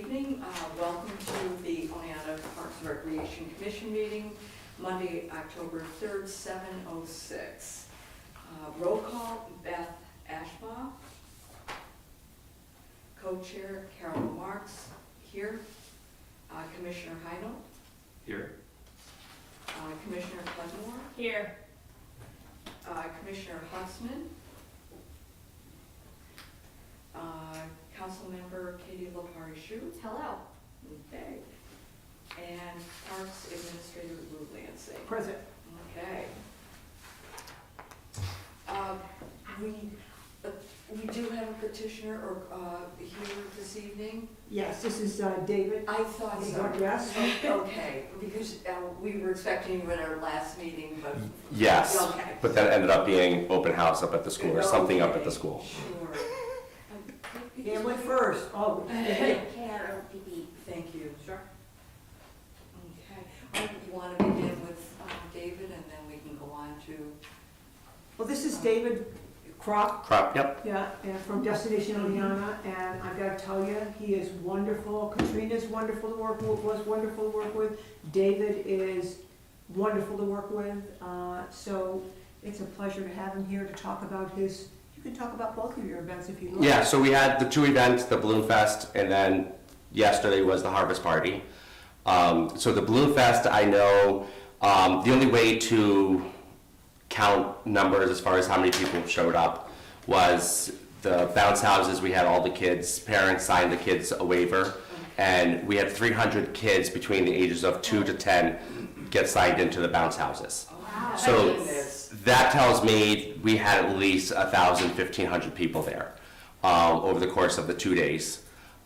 evening. Welcome to the Oneonta Parks and Recreation Commission meeting, Monday, October 3rd, 7:06. Roll call, Beth Ashbaugh. Co-chair, Carol Marks, here. Commissioner Heidel. Here. Commissioner Cudmore. Here. Commissioner Hussman. Councilmember Katie Lepari-Shu. Hello. Okay. And Parks Administrator Lou Lansing. Present. Okay. We do have a petitioner here this evening. Yes, this is David. I thought so. Yes. Okay, because we were expecting you at our last meting, but. Yes, Okay. but that ended up being open house up at the school or something up at the school. Sure. Family first. Oh, Thank you. Sure. Okay. You want to begin with David, and then we can go on to. well, this is David Kropp. Crop, yep. Yeah, and from Destination Oneonta, and I've got to tell you, he is wonderful. Katrina's wonderful to work with, was wonderful to work with. David is wonderful to work with. So it's a pleasure to have him here to talk about his. You can talk about both of your events if you like. Yeah, so we had the two events, the Balloon Fest, and then yesterday was the Harvest Party. So the Balloon Fest, I know, the only way to count numbers as far as how many people showed up was the bounce houses. We had all the kids, parents signed the kids a waiver, and we had 300 kids between the ages of 2 to 10 get signed into the bounce houses. Wow. So Goodness. that tells me we had at least 1,000, 1,500 people there over the course of the 2 days.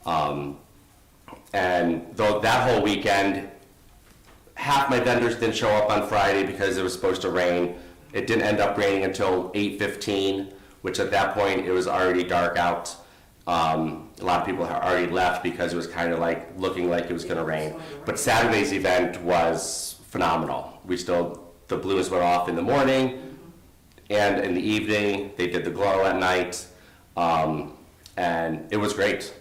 And though that whole weekend, half my vendors didn't show up on Friday because it was supposed to rain. It didn't end up raining until 8:15, which at that point it was already dark out. A lot of people had already left because it was kind of like looking like it was going to rain. But Saturday's event was phenomenal. The balloons went off in the morning and in the evening. They did the glow at night, and it was great.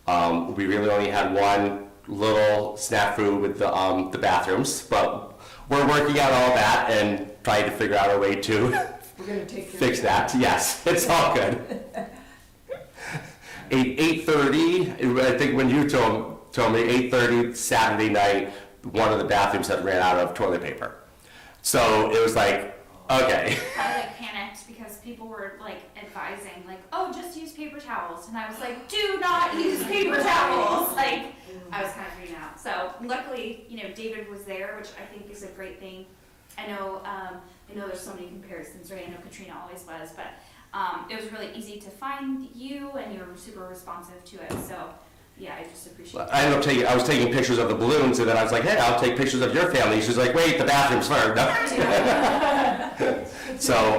We really only had one little snafu with the bathrooms, but we're working out all that and trying to figure out a way to We're going to take care fix of that. Yes, it's all good. 8:30, I think when you told me 8:30 Saturday night, one of the bathrooms had ran out of toilet paper. So it was like, okay. I panicked because people were advising oh, just use paper towels, and I was like, do not use paper towels. I was kind of freaking out. So luckily, David was there, which I think is a great thing. I know there's so many comparisons, right? I know Katrina always was, but it was really easy to find you, and you were super responsive to it. So yeah, I just appreciate it. I was taking pictures of the balloons, and then I was like, hey, I'll take pictures of your family. She's like, wait, the bathroom's first. No. So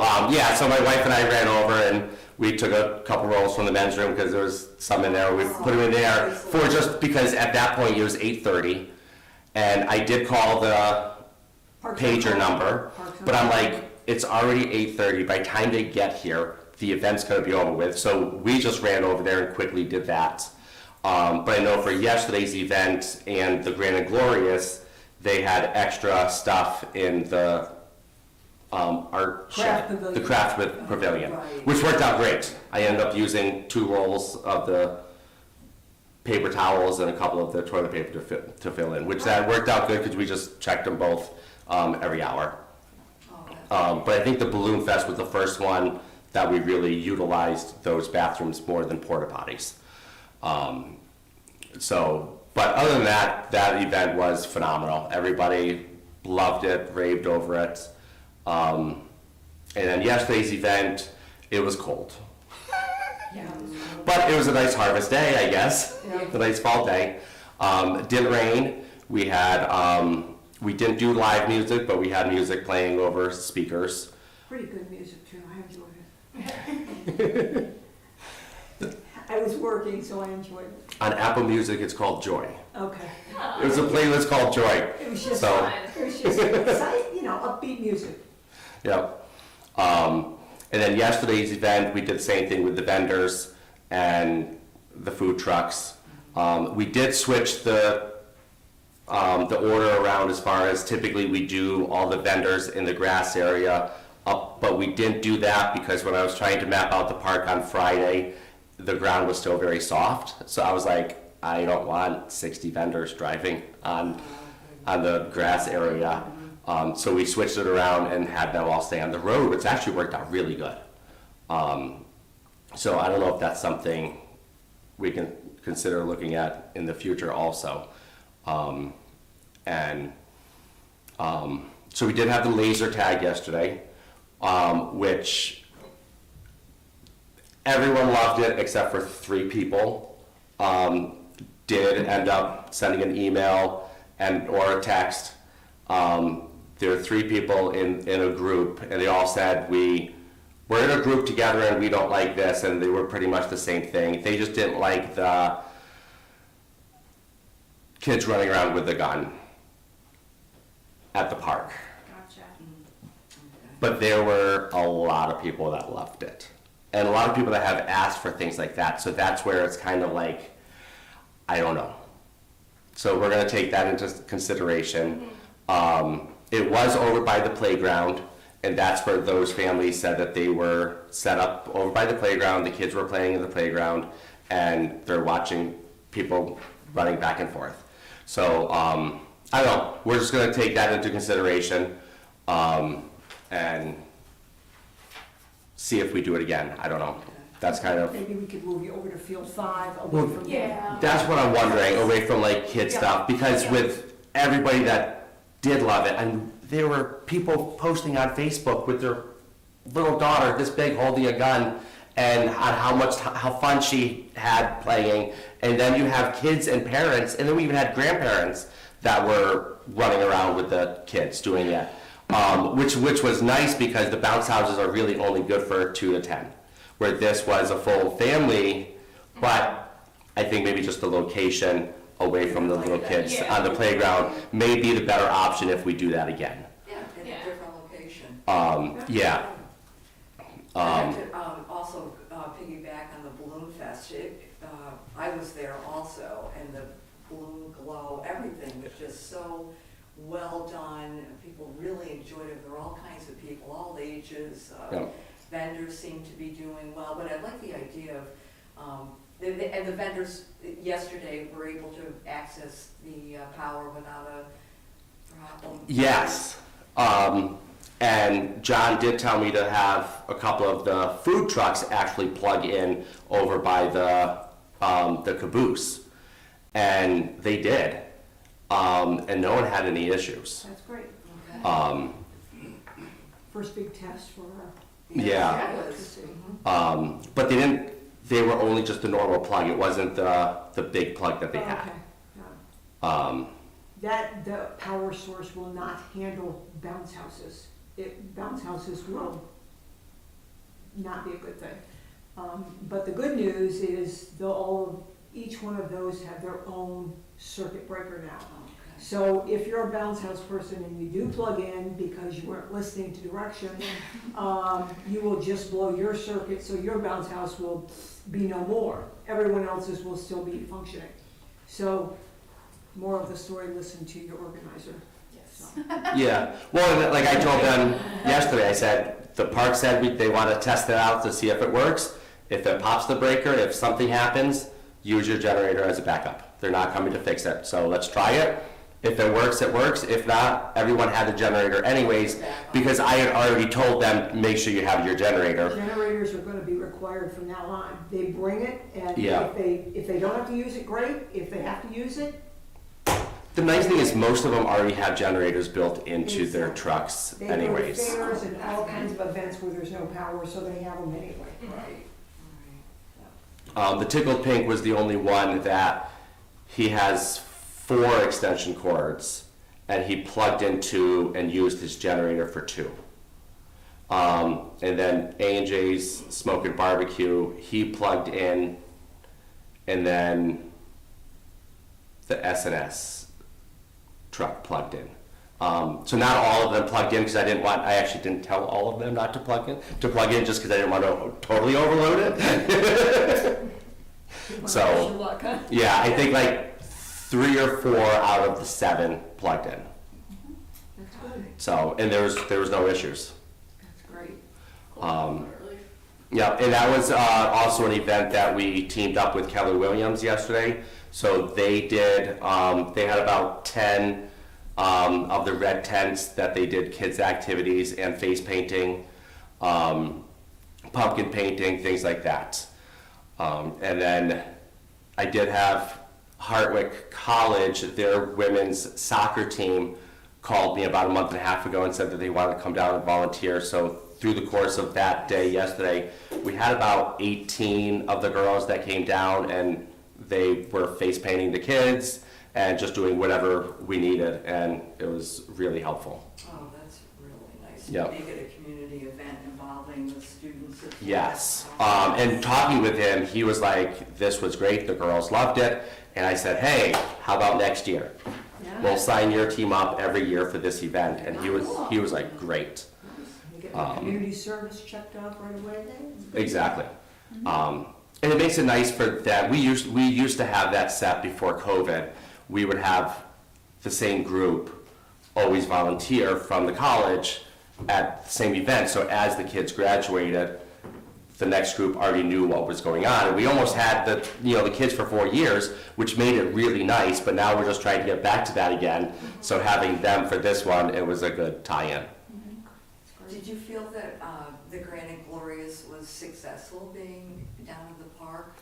my wife and I ran over, and we took a couple rolls from the men's room because there was some in there. We put them in there just because at that point it was 8:30, and I did call the pager number, but I'm like, it's already 8:30. By the time they get here, the event's going to be over with. So we just ran over there and quickly did that. But I know for yesterday's event and the Grand and Glorious, they had extra stuff in the art shed, the craft pavilion, Right. which worked out great. I ended up using 2 rolls of the paper towels and a couple of the toilet paper to fill in, which that worked out good because we just checked them both every hour. But I think the Balloon Fest was the first one that we really utilized those bathrooms more than porta potties. But other than that, that event was phenomenal. Everybody loved it, raved over it. And then yesterday's event, it was cold. Yeah. But it was a nice harvest day, I guess. Yeah. A nice fall day. It didn't rain. We didn't do live music, but we had music playing over speakers. Pretty good music too. I enjoyed it. I was working, so I enjoyed it. On Apple Music, it's called Joy. Okay. It was a playlist called Joy. It was just, So- upbeat music. Yep. And then yesterday's event, we did the same thing with the vendors and the food trucks. We did switch the order around as far as typically we do all the vendors in the grass area up, but we didn't do that because when I was trying to map out the park on Friday, the ground was still very soft. So I was like, I don't want 60 vendors driving on the grass area. So we switched it around and had them all stay on the road, which actually worked out really good. So I don't know if that's something we can consider looking at in the future also. So we did have the laser tag yesterday, which everyone loved it except for 3 people. Did end up sending an email or a text. There are 3 people in a group, and they all said, we're in a group together and we don't like this, and they were pretty much the same thing. They just didn't like the kids running around with a gun at the park. Gotcha. But there were a lot of people that loved it. And a lot of people that have asked for things like that. So that's where it's kind of like, I don't know. So we're gonna take that into consideration. It was over by the playground, and that's where those families said that they were set up over by the playground. The kids were playing in the playground, and they're watching people running back and forth. So, I don't know, we're just gonna take that into consideration, and see if we do it again. I don't know. That's kind of, Maybe we could move you over to field 5 away from there. Yeah. that's what I'm wondering, away from like kid Yeah. stuff, because with everybody that did love it, and there were people posting on Facebook with their little daughter this big holding a gun, and on how fun she had playing, and then you have kids and parents, and then we even had grandparents that were running around with the kids doing it, which was nice because the bounce houses are really only good for 2 to 10, where this was a full family, but I think maybe just the location away from the little kids Yeah. on the playground may be the better option if we do that again. Yeah, in Yeah. a different location. Yeah. I'd like to also piggyback on the Balloon Fest. I was there also, and the balloon glow, everything was just so well done. People really enjoyed it. There were all kinds of people, all ages. Yeah. Vendors seemed to be doing well, but I like the idea of, and the vendors yesterday were able to access the power without a problem. Yes. And John did tell me to have a couple of the food trucks actually plug in over by the caboose. And they did. And no one had any issues. That's great. Okay. First big test for our Yeah. It was. electricity. But they were only just the normal plug. It wasn't the big plug that they Oh, had. okay. Yeah. That The power source will not handle bounce houses. Bounce houses will not be a good thing. But the good news is each one of those have their own circuit breaker now. Okay. So if you're a bounce house person and you do plug in because you weren't listening to directions, you will just blow your circuit, so your bounce house will be no more. Everyone else's will still be functioning. So, more of the story, listen to your organizer. Yes. Yeah, well, and like I told them yesterday, I said, the park said they want to test it out to see if it works. If it pops the breaker, if something happens, use your generator as a backup. They're not coming to fix it, so let's try it. If it works, it works. If not, everyone had the generator anyways, because I had already told them, make sure you have your generator. Generators are gonna be required from now on. They bring it, and Yeah. if they don't have to use it, great. If they have to use it, The nice thing is most of them already have generators built into their Exactly. trucks they go to anyways. fairs and all kinds of events where there's no power, so they have them anyway. Right, right. The Tickled Pink was the only one that he has 4 extension cords, and he plugged into and used his generator for 2. And then A&J's Smoke and Barbecue, he plugged in, and then the S&S truck plugged in. So not all of them plugged in because I actually didn't tell all of them not to plug in just because I didn't want to totally overload it. So, Good luck, huh? yeah, I think like 3 or 4 out of the 7 plugged in. That's good, So, and there was no issues. that's great. Yeah, and that was also an event that we teamed up with Keller Williams yesterday. So they did, they had about 10 of the red tents that they did kids' activities and face painting, pumpkin painting, things like that. And then I did have Hartwick College, their women's soccer team called me about a month and a half ago and said that they wanted to come down and volunteer. So through the course of that day yesterday, we had about 18 of the girls that came down, and they were face painting the kids and just doing whatever we needed, and it was really helpful. Oh, that's really nice. Yep. Make it a community event involving the students. as well. Yes, and talking with him, he was like, this was great, the girls loved it, and I said, hey, how about next year? We'll sign your team up every year for this event, and he was like, great. You get the community service checked off right away then? Exactly. And it makes it nice for them. We used to have that set before COVID. We would have the same group always volunteer from the college at the same event. So as the kids graduated, the next group already knew what was going on. And we almost had the kids for 4 years, which made it really nice. But now we're just trying to get back to that again. So having them for this one, it was a good tie-in. Did you feel that the Grand and Glorious was successful being down in the park?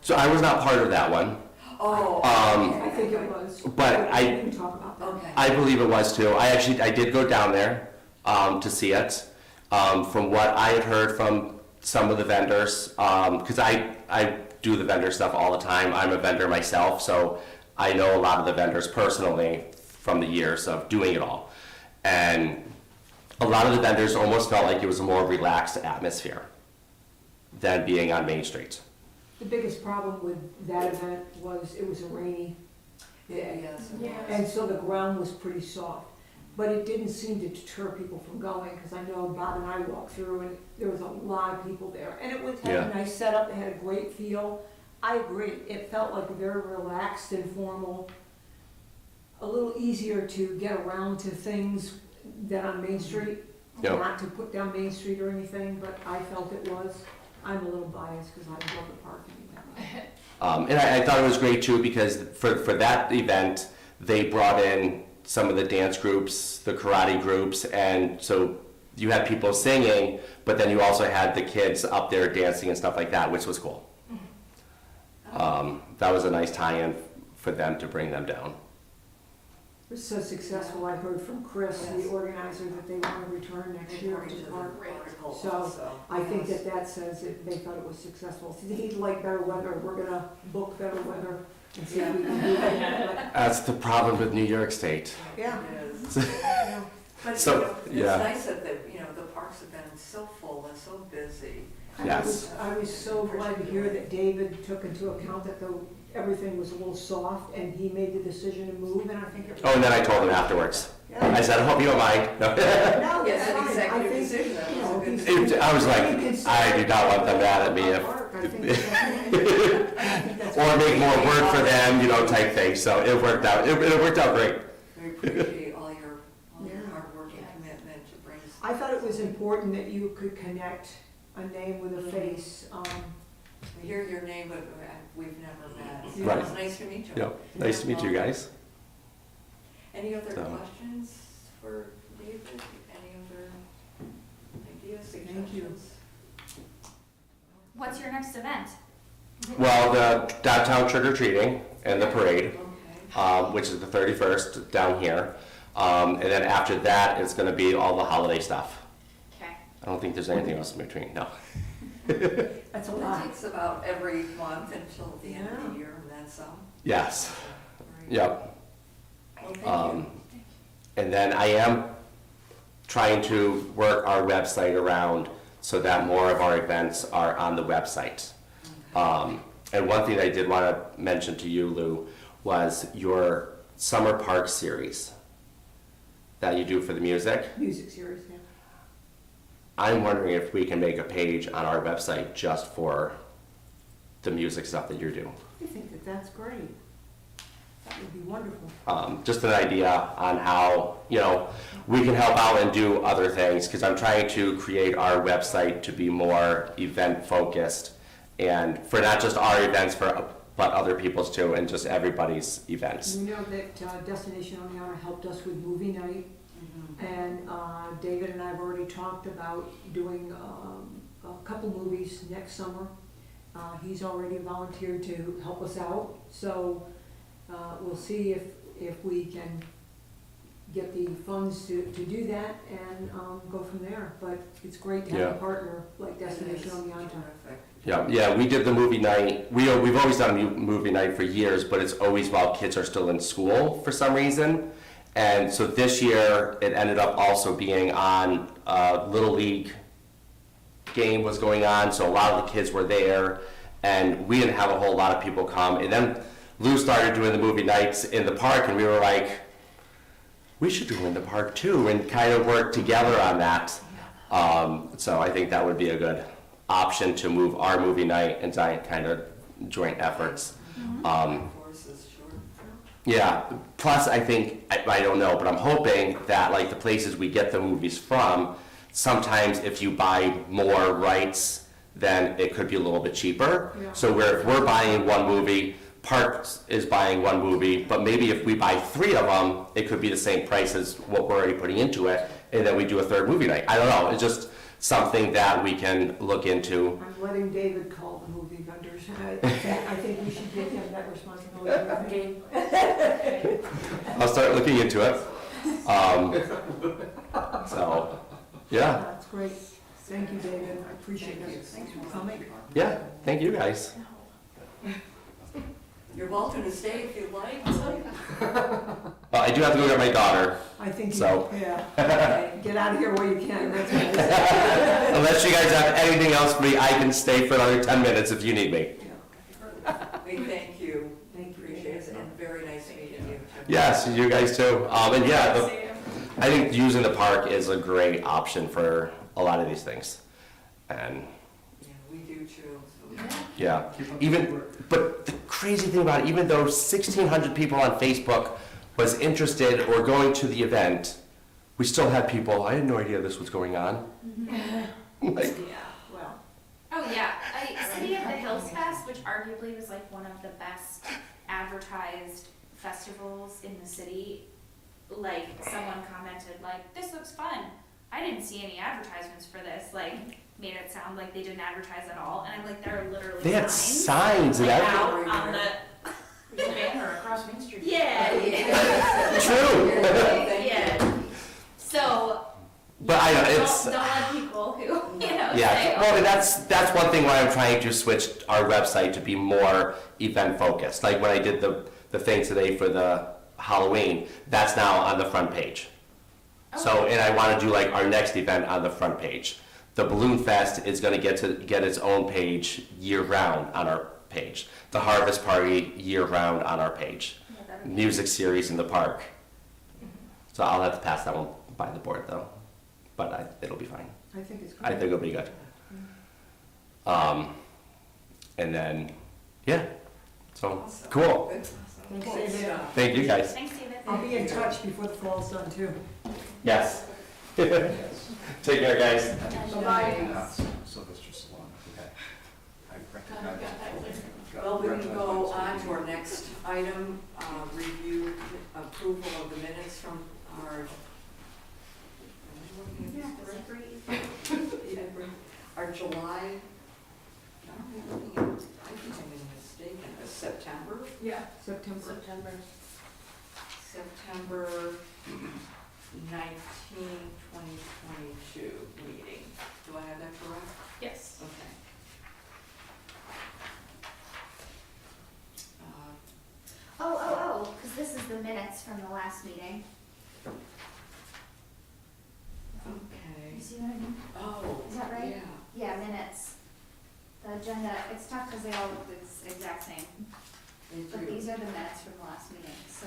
So I was not part of that one. Oh. I think it was. But We didn't talk about that. Okay. I believe it was too. I did go down there to see it. From what I had heard from some of the vendors, because I do the vendor stuff all the time. I'm a vendor myself, so I know a lot of the vendors personally from the years of doing it all. And a lot of the vendors almost felt like it was a more relaxed atmosphere than being on Main Street. The biggest problem with that event was it was a rainy day. Yes. it Yeah. was. And so the ground was pretty soft. But it didn't seem to deter people from going, because I know Bob and I walked through and there was a lot of people there. And it had Yeah. a nice setup, it had a great feel. I agree, it felt like a very relaxed, informal, a little easier to get around to things than on Main Street. Yep. Not to put down Main Street or anything, but I felt it was. I'm a little biased because I love the parking. And I thought it was great too, because for that event, they brought in some of the dance groups, the karate groups, and so you had people singing, but then you also had the kids up there dancing and stuff like that, which was cool. That was a nice tie-in for them to bring them down. It was so successful, I heard from Chris, the Yes. organizer, that they want to return next year According to to the park. the article So, also. I think Yes. that says that they thought it was successful. So he'd like better weather, we're gonna book better weather and see if we can do that. That's the problem with New York State. Yeah. It is. Yeah. But, So, you know, yeah. it's nice that the parks have been so full and so busy. Yes. I was so glad to hear that David took into account that everything was a little soft and he made the decision to move, and I think it was. Oh, and then I told them afterwards. Yeah. I said, I hope you don't mind. No. No, Yes, that's an fine. executive I think, decision, that you was a know, good he's- decision. I was like, he's I do not want them mad at me if, I think that's- or make more work for them, type thing. So it worked out. It worked out great. We appreciate all your Yeah. hard work and commitment to bring. I thought it was important that you could connect a name with a face. We hear your name, but we've never met. So Right. It's nice to meet you. Yep. Nice to meet you guys. Any other So. questions for David? Any other ideas, Thank you. suggestions? What's your next event? Well, the downtown trick or treating and the parade, Okay. which is the 31st down here. And then after that, it's going to be all the holiday stuff. Okay. I don't think there's anything else in between. No. That's a Well, lot. it takes about every month until the end of Yeah. the year, and then some. Yes. Right. Yep. Well, thank you. And then I am trying to work our website around so that more of our events are on the website. And one thing I did want to mention to you, Lou, was your summer park series that you do for the music. Music series, yeah. I'm wondering if we can make a page on our website just for the music stuff that you're doing. I think that that's great. That would be wonderful. Just an idea on how, you know, we can help out and do other things, because I'm trying to create our website to be more event focused, and for not just our events, but other people's too, and just everybody's events. We know that Destination Oneonta helped us with movie night, Mhm. and David and I have already talked about doing a couple movies next summer. He's already volunteered to help us out, so we'll see if we can get the funds to do that and go from there. But it's great to have Yeah. a partner like Destination It is Oneonta. terrific. Yeah, we did the movie night. We've always done a movie night for years, but it's always while kids are still in school for some reason. And so this year, it ended up also being on Little League game was going on, so a lot of the kids were there, and we didn't have a whole lot of people come. And then Lou started doing the movie nights in the park, and we were like, we should do it in the park too, and kind of work together on that. So I think that would be a good option to move our movie night and kind of joint efforts. Forces, sure. Yeah, plus I think, I don't know, but I'm hoping that like the places we get the movies from, sometimes if you buy more rights, then it could be a little bit cheaper. Yeah. So if we're buying one movie, Parks is buying one movie, but maybe if we buy 3 of them, it could be the same price as what we're already putting into it, and then we do a third movie night. I don't know, it's just something that we can look into. I'm letting David call the movie vendors, and I think we should give him that responsibility. I'll start looking into it. So, yeah, That's great. Thank you, David. I appreciate Thank you. it. Thanks for coming. yeah, thank you guys. You're welcome to stay if you like. I do have to go get my daughter, I think, So- yeah, Okay. get out of here while you can, that's what I say. unless you guys have anything else for me, I can stay for another 10 minutes if you need me. We thank you. Thank you. Appreciate it, and very nice meeting you. Yes, you guys too. And yeah, I think using the park is a great option for a lot of these things. And Yeah, we do too. So- yeah, but the crazy thing about it, even though 1,600 people on Facebook was interested or going to the event, we still had people, I had no idea this was going on. Like, Well, Oh yeah, City of the Hills Fest, which arguably was like one of the best advertised festivals in the city. Like someone commented like, "This looks fun." I didn't see any advertisements for this. Like made it sound like they didn't advertise at all, and I'm like, there are literally they had signs signs and like, everything. out on the There's a banner across Main Street. yeah True. Thank you. yeah. So But I know, it's, don't let people who say, yeah, well, and that's one thing why I'm trying to switch our website to be more event focused. Like when I did the thing today for the Halloween, that's now on the front page. So, and I want to do like our next event on the front page. The Balloon Fest is going to get its own page year round on our page. The Harvest Party year round on our page. Music series in the park. So I'll have to pass that one by the board though, but it'll be fine. I think it's I great. think it'll be good. And then, yeah, so, Awesome. cool. Good. Thanks, Good David. stuff. Thank you guys. Thanks, David. I'll be in touch before the fall's done too. Yes. Take care, guys. Bye-bye. Sylvester Stallone. Okay. I recognize. Well, we can go on to our next item, review approval of the minutes from our. Our July, I think I'm mistaken, September September. September 19, 2022 meeting. Do I have that correct? Yes. Okay. Because this is the minutes from the last meeting. Okay. You see what I mean? Oh. Is that right? Yeah. Yeah, minutes. The agenda, it's tough because they all look the exact same, They but do. these are the minutes from the last meeting, so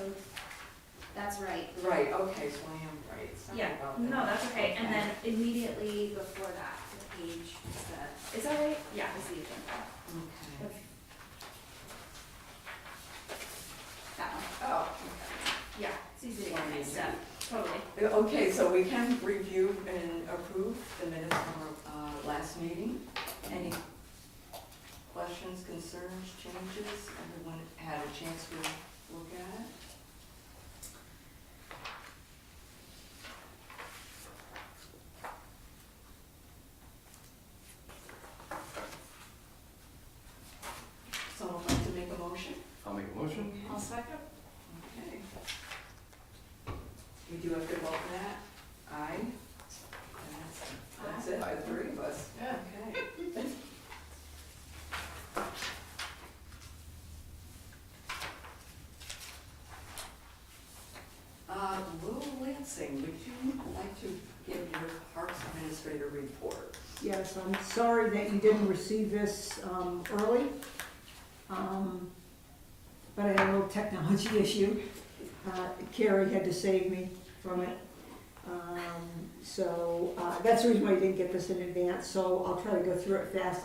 that's right. Right, okay, so I am right. Sorry Yeah, about that. no, that's okay, and then immediately before that, the page is the, is that right? Yeah, is the agenda. Okay. The It's easy to get mixed up, totally. Okay, so we can review and approve the minutes from our last meeting. Any questions, concerns, changes? Everyone had a chance to look at it? Someone like to make a motion? I'll make a motion. I'll second. Okay. We do have to vote for that? Aye? And that's it, the three of us. Yeah. Okay. Lou Lansing, would you like to give your Parks Administrator report? Yes, I'm sorry that you didn't receive this early, but I had a little technology issue. Carrie had to save me from it. So that's the reason why I didn't get this in advance, so I'll try to go through it fast.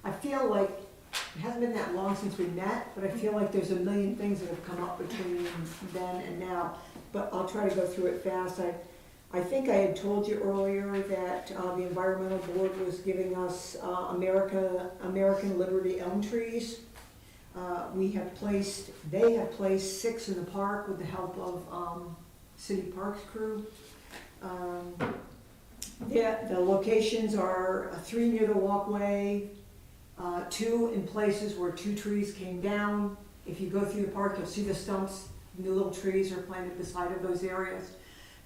I feel like, it hasn't been that long since we met, but I feel like there's a million things that have come up between then and now, but I'll try to go through it fast. I think I had told you earlier that the Environmental Board was giving us American Liberty elm trees. They have placed 6 in the park with the help of City Parks crew. The locations are 3 near the walkway, 2 in places where 2 trees came down. If you go through the park, you'll see the stumps. New little trees are planted beside of those areas.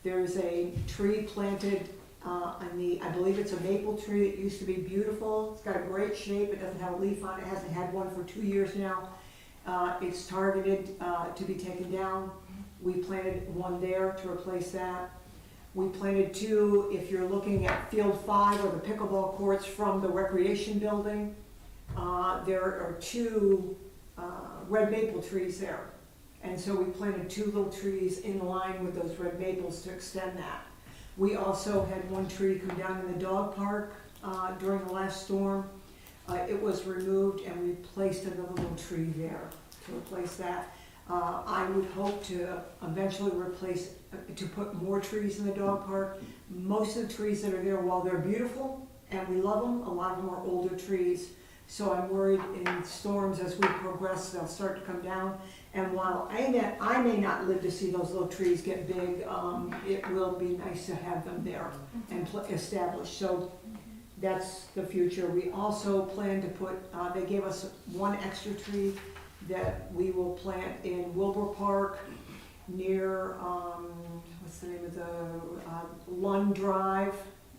There's a tree planted I believe it's a maple tree. It used to be beautiful. It's got a great shape. It doesn't have a leaf on it. It hasn't had one for 2 years now. It's targeted to be taken down. We planted one there to replace that. We planted 2, if you're looking at Field 5 or the pickleball courts from the recreation building, there are 2 red maple trees there. And so we planted 2 little trees in line with those red maples to extend that. We also had 1 tree come down in the dog park during the last storm. It was removed and we placed another little tree there to replace that. I would hope to eventually to put more trees in the dog park. Most of the trees that are there, while they're beautiful and we love them, a lot of them are older trees. So I'm worried in storms as we progress, they'll start to come down. And while I may not live to see those little trees get big, it will be nice to have them there and established. So that's the future. We also plan to put, they gave us 1 extra tree that we will plant in Wilbur Park near, what's the name of the, Lund Drive.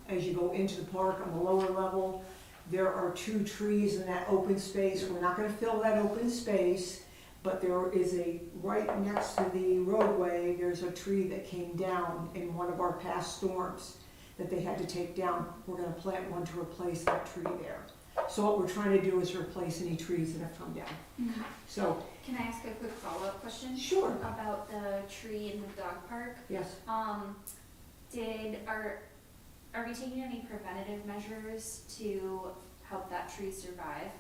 As you go into the park on the lower level, there are 2 trees in that open space. We're not gonna fill that open space, but there is right next to the roadway, there's a tree that came down in one of our past storms that they had to take down. We're gonna plant one to replace that tree there. So what we're trying to do is replace any trees that have come down. Mhm. So, Can I ask a quick follow-up question? sure, About the tree in the dog park? yes. Are we taking any preventative measures to help that tree survive?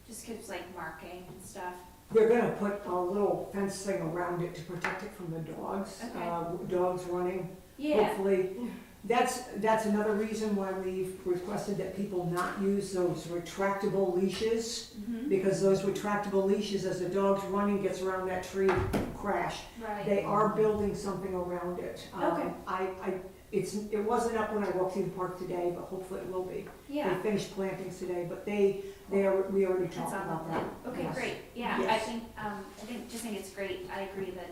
Just 'cause like marking and stuff? They're gonna put a little fence thing around it to protect it from the dogs. Okay. Dogs running, Yeah, hopefully. That's another reason why we've requested that people not use those retractable leashes, mhm, because those retractable leashes, as the dog's running, gets around that tree, crash. right. They are building something around it. Okay. It wasn't up when I walked through the park today, but hopefully it will be. They Yeah, finished plantings today, but we already that's talked on about the that. plan. Okay, Yes. great, yeah, Yes. I think it's great. I agree that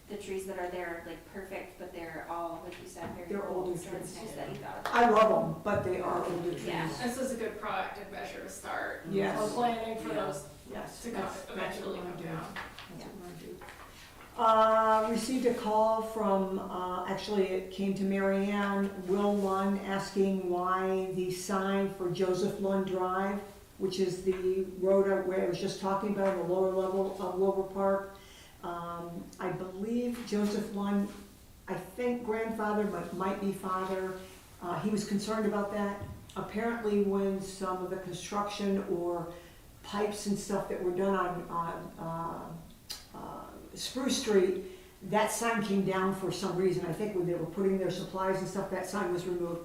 the trees that are there are like perfect, but they're all, like you said, very They're old, older so it's trees. nice that you thought of that. I love them, but they are older trees. Yeah. This is a good proactive measure to start. Yes. We're planning for Yeah. those Yes. to that's what eventually we're come gonna do. down. That's what we're gonna do. Received a call from, actually it came to Mary Ann, Will Lund, asking why the sign for Joseph Lund Drive, which is the road where I was just talking about, the lower level of Wilbur Park. I believe Joseph Lund, I think grandfather, but might be father, he was concerned about that. Apparently when some of the construction or pipes and stuff that were done on Spruce Street, That sign came down for some reason. I think when they were putting their supplies and stuff, that sign was removed.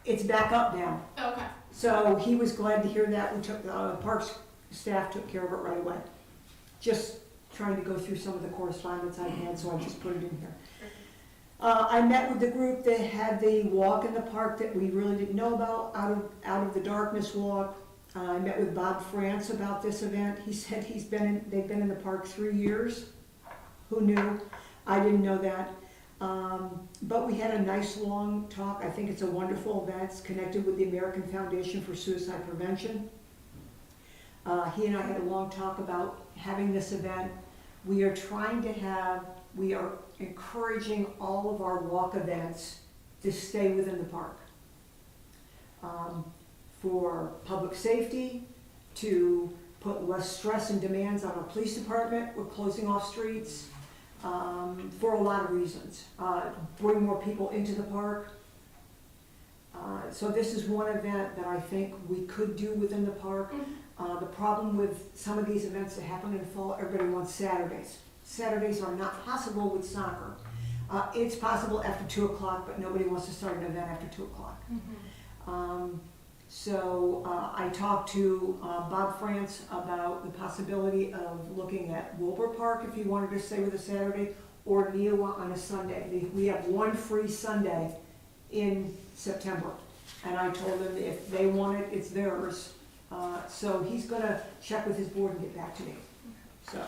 It's back up now. Okay. So he was glad to hear that. We took, Parks staff took care of it right away. Just trying to go through some of the correspondence I had, so I just put it in here. I met with the group that had the walk in the park that we really didn't know about, out of the darkness walk. I met with Bob France about this event. He said they've been in the park 3 years. Who knew? I didn't know that. But we had a nice long talk. I think it's a wonderful event. It's connected with the American Foundation for Suicide Prevention. He and I had a long talk about having this event. We are encouraging all of our walk events to stay within the park. For public safety, to put less stress and demands on our police department. We're closing off streets. For a lot of reasons. Bring more people into the park. So this is one event that I think we could do within the park. The problem with some of these events that happen in the fall, everybody wants Saturdays. Saturdays are not possible with soccer. It's possible after 2 o'clock, but nobody wants to start an event after 2 o'clock. So I talked to Bob France about the possibility of looking at Wilbur Park if you wanted to stay with a Saturday, or Neowa on a Sunday. We have one free Sunday in September, and I told him if they want it, it's theirs. So he's gonna check with his board and get back to me. So.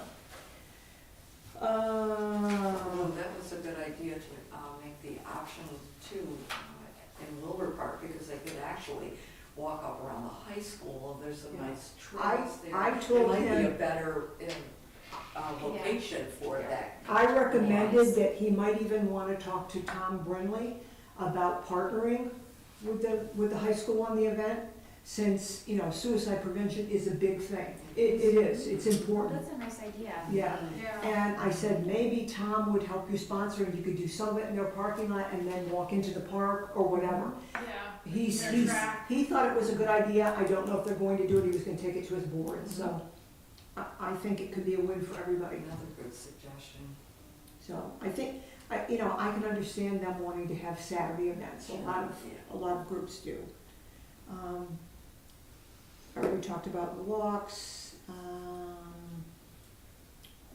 Well, that was a good idea to make the option two in Wilbur Park, because they could actually walk up around the high school. There's some Yeah. nice trails there. I told It might be a him, better location for that. I recommended that he might even want to talk to Tom Brinley about partnering with the high school on the event, since, you know, suicide prevention is a big thing. It is, it's important. That's a nice idea. Yeah. Yeah. And I said, maybe Tom would help you sponsor, and you could do some of it in their parking lot and then walk into the park or whatever. Yeah. He thought it was a good idea. I don't know if they're going to do it. He was gonna take it to his board, so I think it could be a win for everybody. Another good suggestion. So I think, I can understand them wanting to have Saturday events. A lot of groups do. We talked about the walks.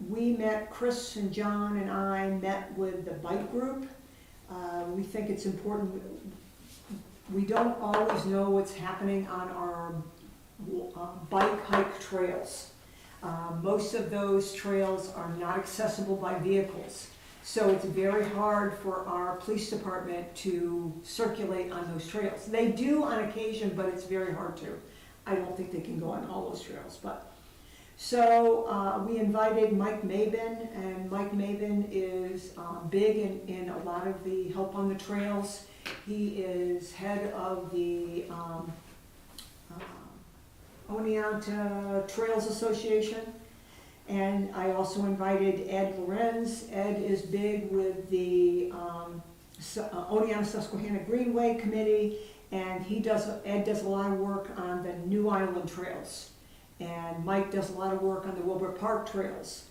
We met, Chris and John and I met with the bike group. We think it's important. We don't always know what's happening on our bike hike trails. Most of those trails are not accessible by vehicles. So it's very hard for our police department to circulate on those trails. They do on occasion, but it's very hard to. I don't think they can go on all those trails, but. So we invited Mike Mabin, and Mike Mabin is big in a lot of the help on the trails. He is head of the Oneonta Trails Association. And I also invited Ed Lorenz. Ed is big with the Oneonta Susquehanna Greenway Committee, and Ed does a lot of work on the New Island trails. And Mike does a lot of work on the Wilbur Park trails.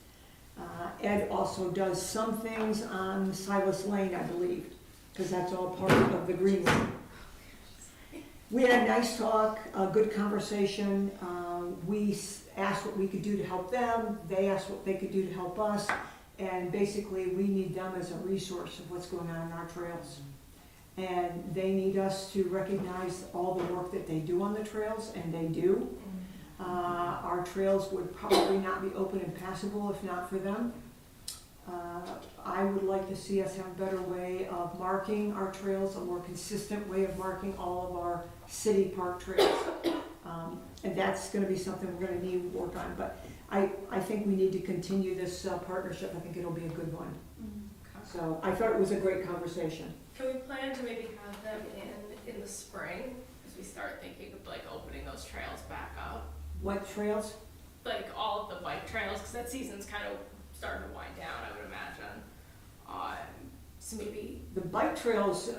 Ed also does some things on Silas Lane, I believe, because that's all part of the Greenway. We had a nice talk, a good conversation. We asked what we could do to help them. They asked what they could do to help us. And basically, we need them as a resource of what's going on in our trails. And they need us to recognize all the work that they do on the trails, and they do. Our trails would probably not be open and passable if not for them. I would like to see us have a better way of marking our trails, a more consistent way of marking all of our city park trails. And that's gonna be something we're gonna need to work on, but I think we need to continue this partnership. I think it'll be a good one. So I thought it was a great conversation. Can we plan to maybe have them in the spring, as we start thinking of like opening those trails back up? What trails? Like all of the bike trails, because that season's kind of starting to wind down, I would imagine. So maybe, The bike trails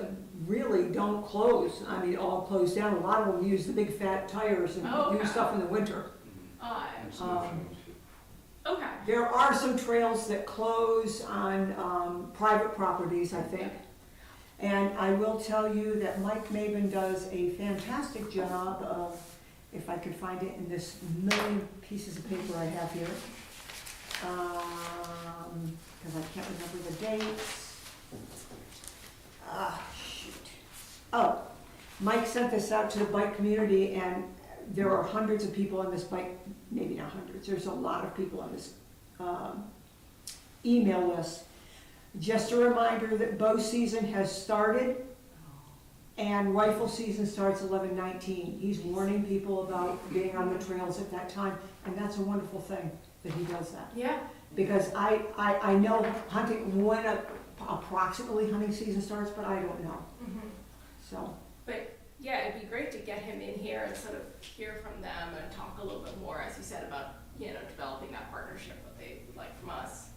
really don't close. I mean, all close down. A lot of them use the big fat tires and Oh, okay. use stuff in the winter. And snow shows. okay, There are some trails that close on private properties, I think. And I will tell you that Mike Maven does a fantastic job of, if I could find it in this million pieces of paper I have here, because I can't remember the dates. Shoot. Oh, Mike sent this out to the bike community, and there are hundreds of people on this bike, maybe not hundreds, there's a lot of people on this email list. Just a reminder that bow season has started and rifle season starts 11/19. He's warning people about being on the trails at that time, and that's a wonderful thing that he does that. Yeah. Because I know hunting, when approximately hunting season starts, but I don't know, so. But yeah, it'd be great to get him in here and sort of hear from them and talk a little bit more, as you said, about, developing that partnership, what they would like from us.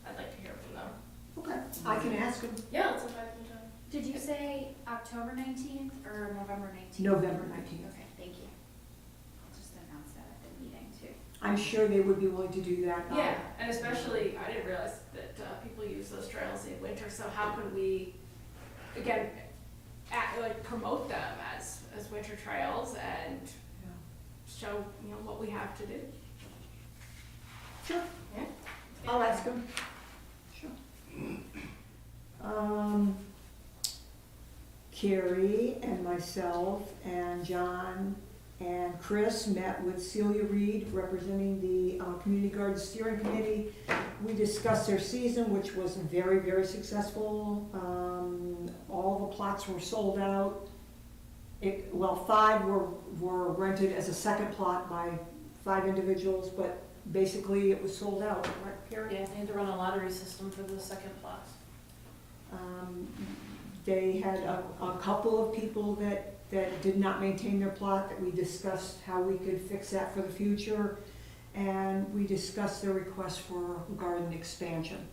I'd like to hear from them. Okay, I can ask him. Yeah, let's invite them to. Did you say October 19th or November 19th? November 19th. Okay, thank you. I'll just announce that at the meeting too. I'm sure they would be willing to do that. Yeah, and especially, I didn't realize that people use those trails in winter, so how can we, again, promote them as winter trails and show, what we have to do. Sure, Yeah. I'll ask him. Sure. Carrie and myself and John and Chris met with Celia Reed, representing the Community Garden Steering Committee. We discussed their season, which was very, very successful. All the plots were sold out. 5 were rented as a second plot by 5 individuals, but basically it was sold out, right, Carrie? Yeah, they had to run a lottery system for the second plots. They had a couple of people that did not maintain their plot, that we discussed how we could fix that for the future. And we discussed their request for garden expansion.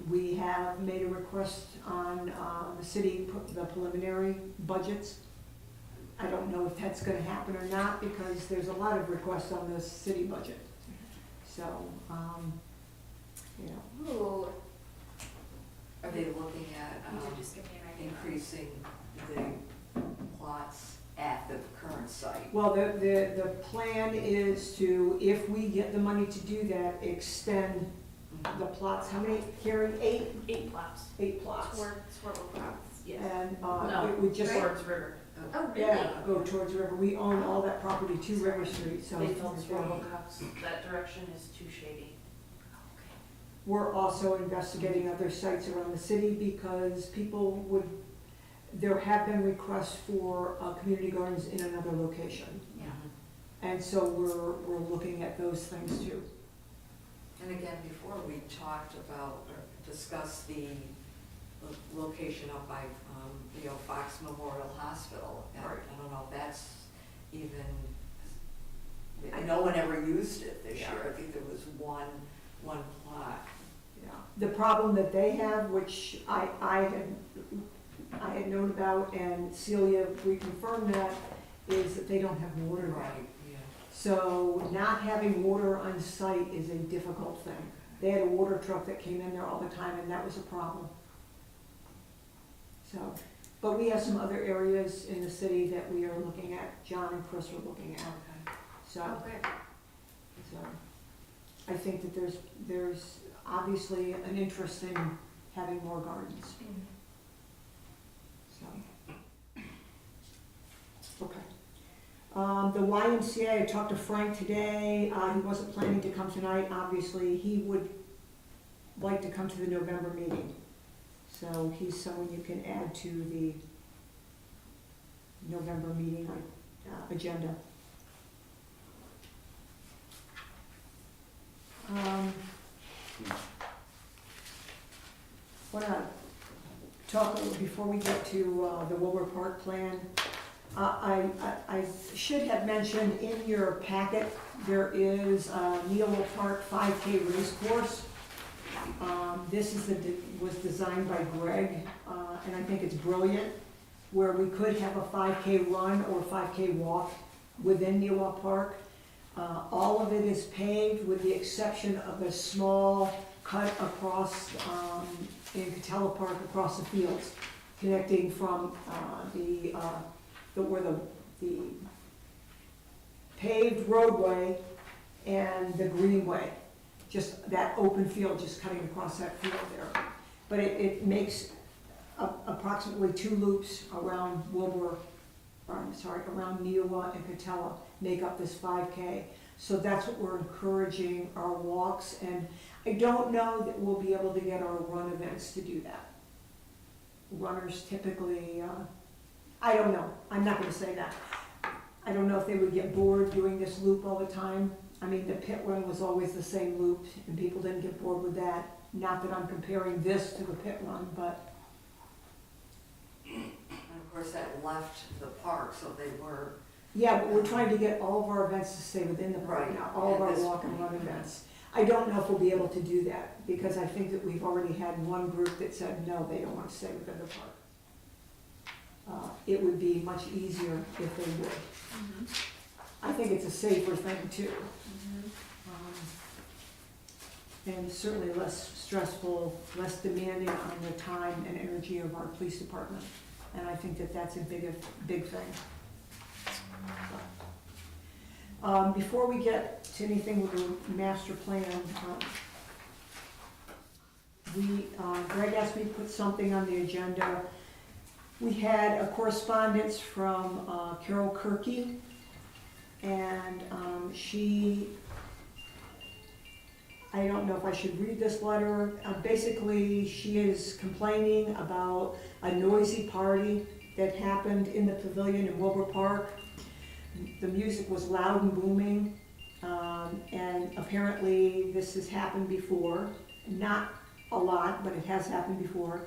We have made a request on the city, the preliminary budgets. I don't know if that's gonna happen or not, because there's a lot of requests on the city budget. So, Ooh, Are they looking at you did just give me an idea. increasing the plots at the current site? well, the plan is to, if we get the money to do that, extend the plots. How many, Carrie? 8? 8 plots. 8 plots. Swartle plots, yes. And No, it would just, towards river. Oh, really? yeah, go towards the river. We own all that property to River Street, so. They felt Swartle cuts, that direction is too shady. We're also investigating other sites around the city, because there have been requests for community gardens in another location. Yeah. And so we're looking at those things too. And again, before we talked about, or discussed the location up by, Fox Memorial Hospital. And Right. I don't know if that's even, no one ever used it this Yeah. year. I think there was one plot. Yeah. The problem that they have, which I had known about, and Celia reconfirmed that, is that they don't have water there. Right, yeah. So not having water on site is a difficult thing. They had a water truck that came in there all the time, and that was a problem. So, but we have some other areas in the city that we are looking at, John and Chris are looking at. Okay. So, Oh, good. so I think that there's obviously an interest in having more gardens, so. Okay. The YMCA, I talked to Frank today, he wasn't planning to come tonight, obviously, he would like to come to the November meeting. So he's someone you can add to the November meeting agenda. Want to talk a little before we get to the Wilbur Park plan. I should have mentioned in your packet, there is a Neola Park 5K race course. This was designed by Greg, and I think it's brilliant, where we could have a 5K run or 5K walk within Neola Park. All of it is paved with the exception of a small cut across, in Catella Park, across the fields, connecting from where the paved roadway and the greenway. Just that open field, just cutting across that field there. But it makes approximately 2 loops around around Neowa and Catella, make up this 5K. So that's what we're encouraging our walks, and I don't know that we'll be able to get our run events to do that. Runners typically, I don't know, I'm not gonna say that. I don't know if they would get bored doing this loop all the time. I mean, the pit run was always the same loop, and people didn't get bored with that. Not that I'm comparing this to the pit run, but And of course, that left the park, so they were, yeah, but we're trying to get all of our events to stay within the park Right, now, all of our and this- walk and run events. I don't know if we'll be able to do that, because I think that we've already had one group that said, no, they don't want to stay within the park. It would be much easier if they would. I think it's a safer thing too. And certainly less stressful, less demanding on the time and energy of our police department. And I think that that's a big thing. Before we get to anything with the master plan, Greg asked me to put something on the agenda. We had a correspondence from Carol Kirky, and I don't know if I should read this letter. Basically, she is complaining about a noisy party that happened in the pavilion in Wilbur Park. The music was loud and booming, and apparently this has happened before. Not a lot, but it has happened before.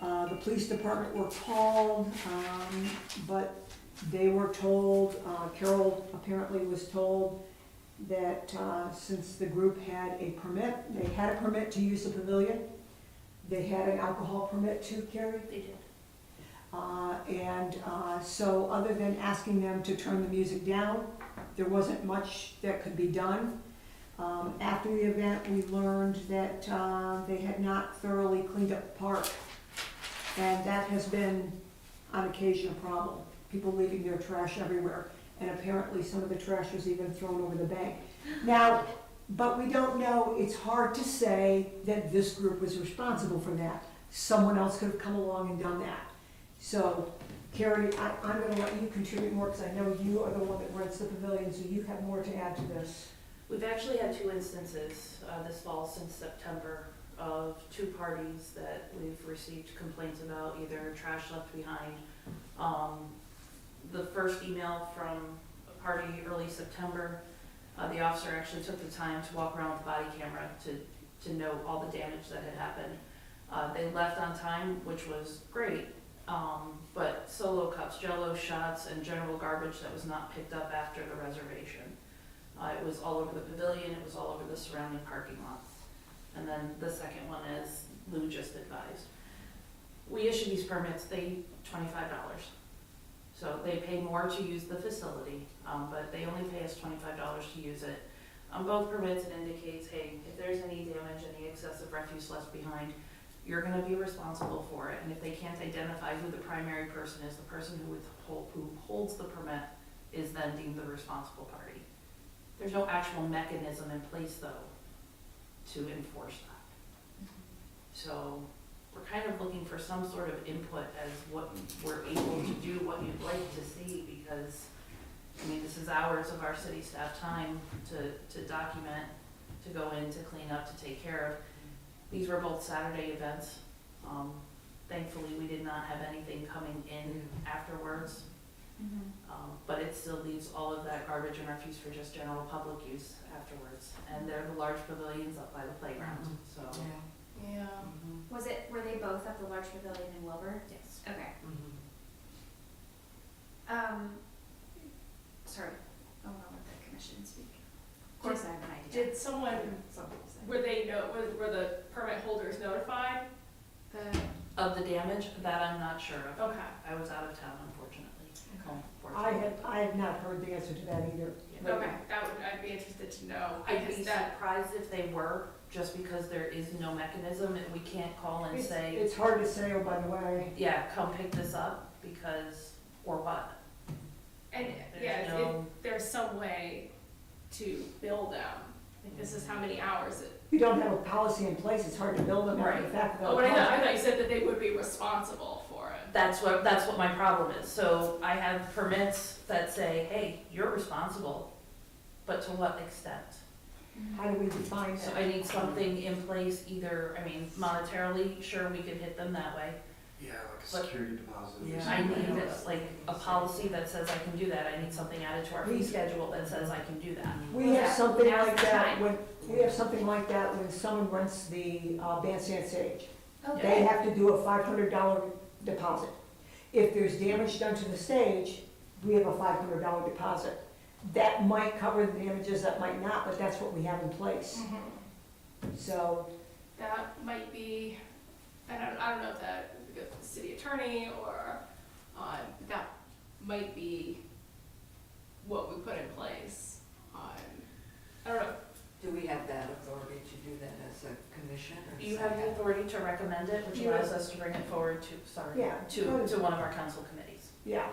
The police department were called, but they were told, Carol apparently was told that since the group had a permit, they had a permit to use the pavilion. They had an alcohol permit too, Carrie? They did. So other than asking them to turn the music down, there wasn't much that could be done. After the event, we learned that they had not thoroughly cleaned up the park. And that has been, on occasion, a problem. People leaving their trash everywhere. And apparently some of the trash was even thrown over the bank. Now, but we don't know, it's hard to say that this group was responsible for that. Someone else could have come along and done that. So, Carrie, I'm gonna let you contribute more, because I know you are the one that rents the pavilion, so you have more to add to this. We've actually had 2 instances this fall since September of 2 parties that we've received complaints about, either trash left behind. The first email from a party early September, the officer actually took the time to walk around with the body camera to note all the damage that had happened. They left on time, which was great, but solo cups, Jell-O shots, and general garbage that was not picked up after the reservation. It was all over the pavilion, it was all over the surrounding parking lots. And then the second one is Lou just advised. We issue these permits, they $25. So they pay more to use the facility, but they only pay us $25 to use it. On both permits, it indicates, hey, if there's any damage, any excessive refuse left behind, you're gonna be responsible for it. And if they can't identify who the primary person is, the person who holds the permit is then deemed the responsible party. There's no actual mechanism in place, though, to enforce that. So we're kind of looking for some sort of input as what we're able to do, what you'd like to see, because, I mean, this is hours of our city staff time to document, to go in, to clean up, to take care of. These were both Saturday events. Thankfully, we did not have anything coming in afterwards. But it still leaves all of that garbage and refuse for just general public use afterwards. And they're the large pavilions up by the playground, so. Yeah. Were they both at the large pavilion in Wilbur? Yes. Okay. Sorry, I'll let the commission speak. Of course, I have an idea. Did someone, were the permit holders notified? Of the damage, that I'm not sure of. Okay. I was out of town, unfortunately. I have not heard the answer to that either. Okay, I'd be interested to know, I'd be because that, surprised if they were, just because there is no mechanism and we can't call and say, It's hard to say, oh, by the way. yeah, come pick this up, because, or what? and, There's yeah, if no- there's some way to bill them, like, this is how many hours it. You don't have a policy in place, it's hard to build them after the fact Oh, without but a policy. I thought you said that they would be responsible for it. That's what my problem is. So I have permits that say, hey, you're responsible, but to what extent? How do we define So that? I need something in place, either, I mean, monetarily, sure, we could hit them that way. Yeah, like a But- security deposit. or Yeah. I something. need like a policy that says I can do that. I need something added to our fee schedule that says I can do that. We have Yeah, something now's like the that time. when, we have something like that when someone rents the Bandstand Sage. Okay. They have to do a $500 deposit. If there's damage done to the stage, we have a $500 deposit. That might cover the damages, that might not, but that's what we have in place. So, That might be, I don't know if that, the city attorney or, that might be what we put in place. I don't know, Do we have that authority to do that as a commission or? You have the authority to recommend it, which allows us to bring it forward to, yeah, to one of our council committees. yeah.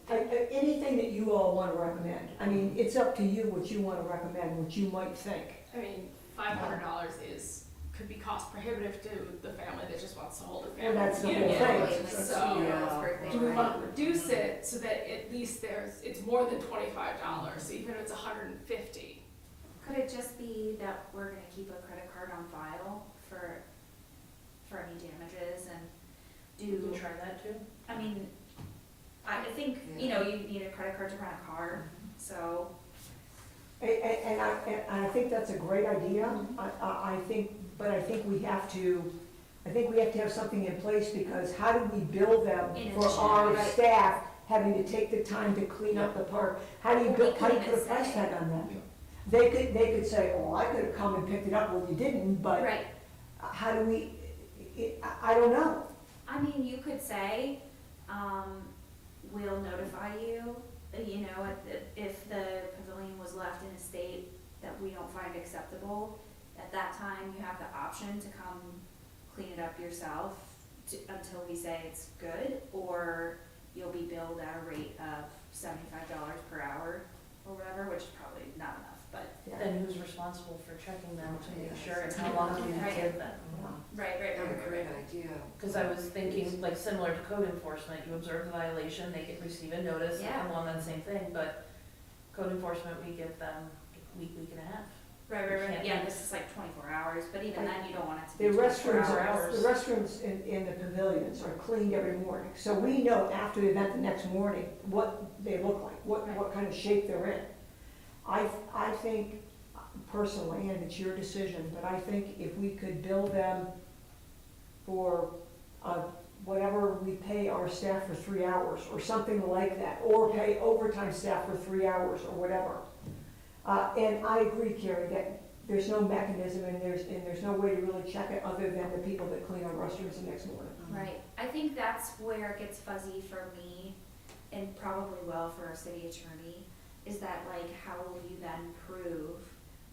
Okay. Anything that you all want to recommend, I mean, it's up to you what you want to recommend, what you might think. I mean, $500 could be cost prohibitive to the family that just wants to hold a family Well, that's the whole reunion. thing. So, Yeah. do we want to reduce it so that at least it's more than $25, even if it's $150? Could it just be that we're gonna keep a credit card on file for any damages and You can do, try that too. I mean, I think, you know, you need a credit card to rent a car, so, And I think that's a great idea. I think, but I think we have to have something in place, because how do we bill them In for addition, our right. staff having to take the time to clean up the park? How do you Well, we how do you couldn't put a even price say. tag on that? Yeah. They could say, oh, I could have come and picked it up, well, you didn't, but right. how do we, I don't know. I mean, you could say, we'll notify you, you know, if the pavilion was left in a state that we don't find acceptable. At that time, you have the option to come clean it up yourself until we say it's good, or you'll be billed at a rate of $75 per hour or whatever, which is probably not enough, but. Then who's responsible for checking them to make Yeah, sure, and that's how long do you right. give them? Right, That's a great idea. Because I was thinking, like, similar to code enforcement, you observe the violation, they could receive a notice Yeah. along that same thing, but code enforcement, we give them a week and a half. Right, Can't yeah, be- this is like 24 hours, but even then, you don't want it to The be 24 restrooms, hours. the restrooms in the pavilions are cleaned every morning, so we know after the event the next morning what they look like, what kind of shape they're in. I think personally, and it's your decision, but I think if we could bill them for whatever we pay our staff for 3 hours, or something like that, or pay overtime staff for 3 hours, or whatever. And I agree, Carrie, that there's no mechanism and there's no way to really check it other than the people that clean our restrooms the next morning. Right, I think that's where it gets fuzzy for me, and probably well for our city attorney, is that like, how will you then prove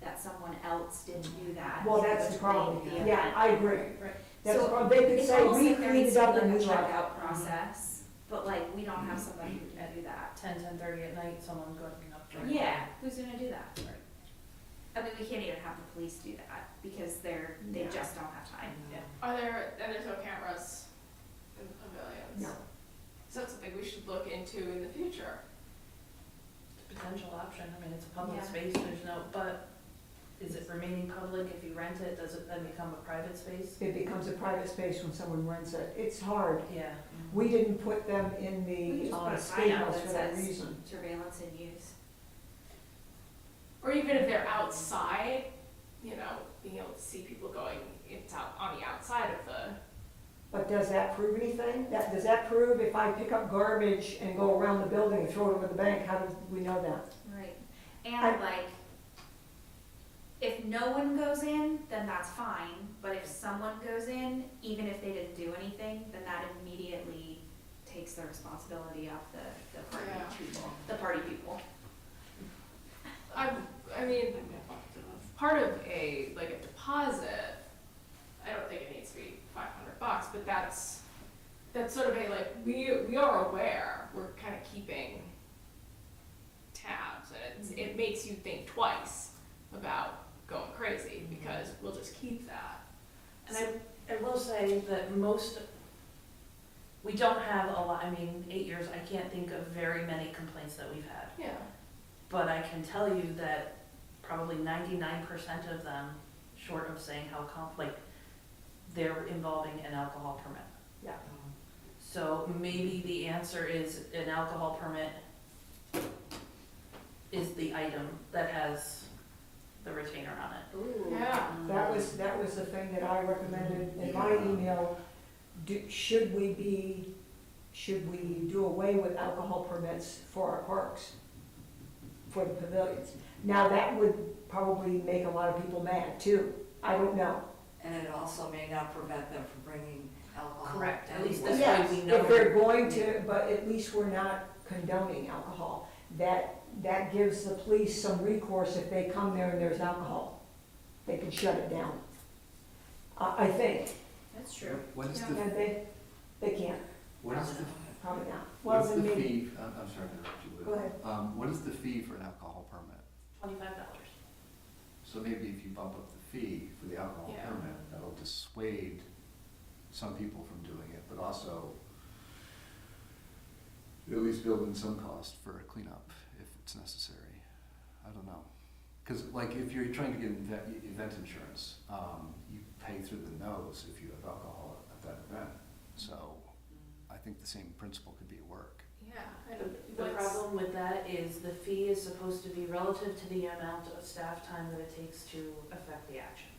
that someone else didn't do that? Well, that's the problem. During the Yeah, event? I agree. Right. That's the So problem. They could It's say, almost we like there cleaned needs it to up be and like we a left. checkout process, but like, we don't have somebody who can do that. 10:30 at night, someone going up. Yeah, who's gonna do that? Right. I mean, we can't even have the police do that, because they Yeah. just don't have time. Yeah. There's no cameras in the pavilions? No. So that's something we should look into in the future. Potential option, I mean, it's a public Yeah. space, there's no, but is it remaining public if you rent it, does it then become a private space? It becomes a private space when someone rents it. It's hard. Yeah. We didn't put them in We the just put a sign skate out house that for that says reason. surveillance in use. Or even if they're outside, you know, being able to see people going, it's out on the outside of the, But does that prove anything? Does that prove if I pick up garbage and go around the building and throw it over the bank, how do we know that? Right, I- and like, if no one goes in, then that's fine, but if someone goes in, even if they didn't do anything, then that immediately takes takes the responsibility off the party Yeah. people, the party people. I mean, part of a deposit, I don't think it needs to be $500, but that's sort of a, like, we are aware, we're kind of keeping tabs, and it makes you think twice about going crazy, because we'll just keep that. And I will say that we don't have a lot, I mean, 8 years, I can't think of very many complaints that we've had. Yeah. But I can tell you that probably 99% of them, short of saying how they're involving an alcohol permit. Yeah. So maybe the answer is an alcohol permit is the item that has the retainer on it. Ooh. Yeah. That was the thing that I recommended in my email. Should we do away with alcohol permits for our parks, for the pavilions? Now, that would probably make a lot of people mad too. I don't know. And it also may not prevent them from bringing alcohol. Correct, at least anyway. this way Yes, we know. if they're going to, but at least we're not condoning alcohol. That gives the police some recourse if they come there and there's alcohol. They can shut it down. I think. That's true. What is Yeah. the, And they can't, what is the, probably not. Well, what's the then maybe, fee, I'm sorry to interrupt you, Go ahead. what is the fee for an alcohol permit? $25. So maybe if you bump up the fee for the alcohol Yeah. permit, that'll dissuade some people from doing it, but also at least build in some cost for a cleanup if it's necessary. I don't know. Because like if you're trying to get event insurance, you pay through the nose if you have alcohol at that event. So I think the same principle could be at work. Yeah. The problem with that is the fee is supposed to be relative to the amount of staff time that it takes to affect the action.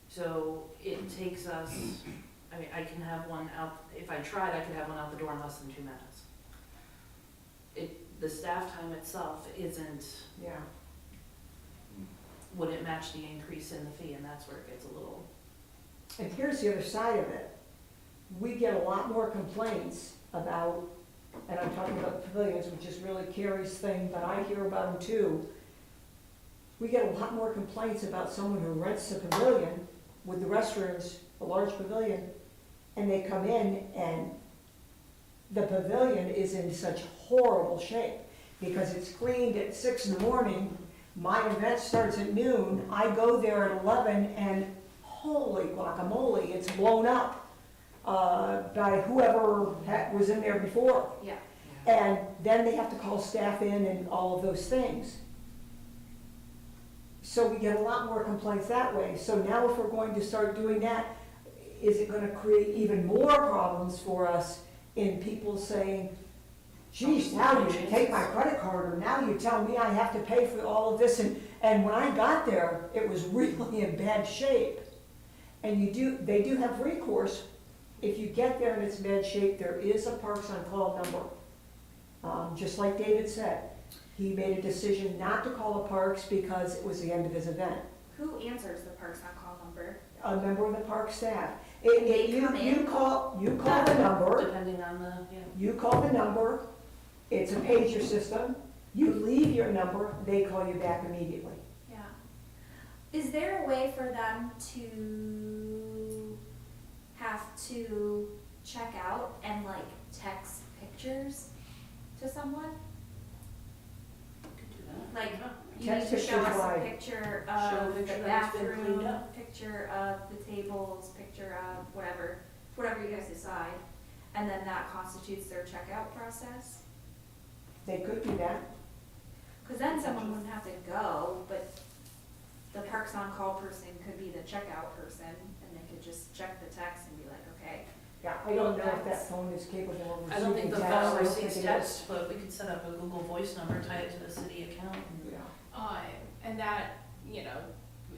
So it takes us, I mean, I can have one out, if I tried, I could have one out the door in less than 2 minutes. The staff time itself isn't, yeah. wouldn't match the increase in the fee, and that's where it gets a little. And here's the other side of it. We get a lot more complaints about, and I'm talking about pavilions, which is really Carrie's thing, but I hear about them too. We get a lot more complaints about someone who rents a pavilion with the restrooms, a large pavilion, and they come in and the pavilion is in such horrible shape because it's cleaned at 6 in the morning. My event starts at noon. I go there at 11 and holy guacamole, it's blown up by whoever was in there before. Yeah. And then they have to call staff in and all of those things. So we get a lot more complaints that way. So now if we're going to start doing that, is it gonna create even more problems for us in people saying, geez, now you take my credit card, or now you tell me I have to pay for all of this, and when I got there, it was really in bad shape. And they do have recourse. If you get there and it's in bad shape, there is a Parks on Call number. Just like David said, he made a decision not to call the Parks because it was the end of his event. Who answers the Parks on Call number? A member of the park staff. They come in? You call the number. Depending on the, yeah. You call the number, it's a pager system, you leave your number, they call you back immediately. Yeah. Is there a way for them to have to check out and like text pictures to someone? Could do that. Like, you Text need to show pictures us a why? picture Show a of the picture that it's been cleaned bathroom, up. picture of the tables, picture of whatever you guys decide. And then that constitutes their checkout process. They could do that. Cause then someone wouldn't have to go, but the Parks on Call person could be the checkout person and they could just check the text and be like, okay. Yeah, I don't know if that phone is capable of I don't receiving think the text. phone I don't receives think it is. text, but we could set up a Google Voice number, tie it to the city account. And Yeah. And that,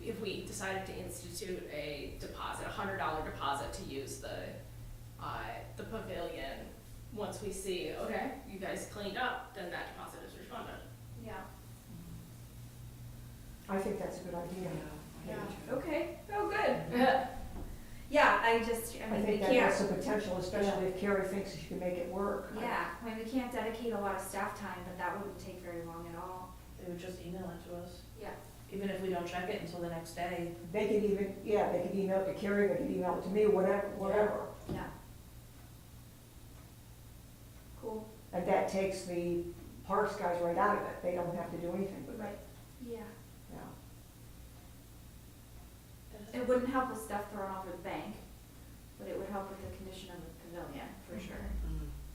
if we decided to institute a deposit, $100 deposit to use the pavilion, once we see, okay, you guys cleaned up, then that deposit is refunded. Yeah. I think that's a good idea. Yeah. Okay, oh, good. Yeah, I mean, we think that can't, has some potential, especially if Carrie thinks that she can make it work. yeah, I mean, we can't dedicate a lot of staff time, but that wouldn't take very long at all. They would just email it to us, Yeah. even if we don't check it until the next day. They could even, yeah, they could email it to Carrie, they could email it to me, whatever. Yeah. Cool. And that takes the parks guys right out of it. They don't have to do anything with it. Yeah. Yeah. It wouldn't help with stuff thrown over the bank, but it would help with the condition of the pavilion, for sure.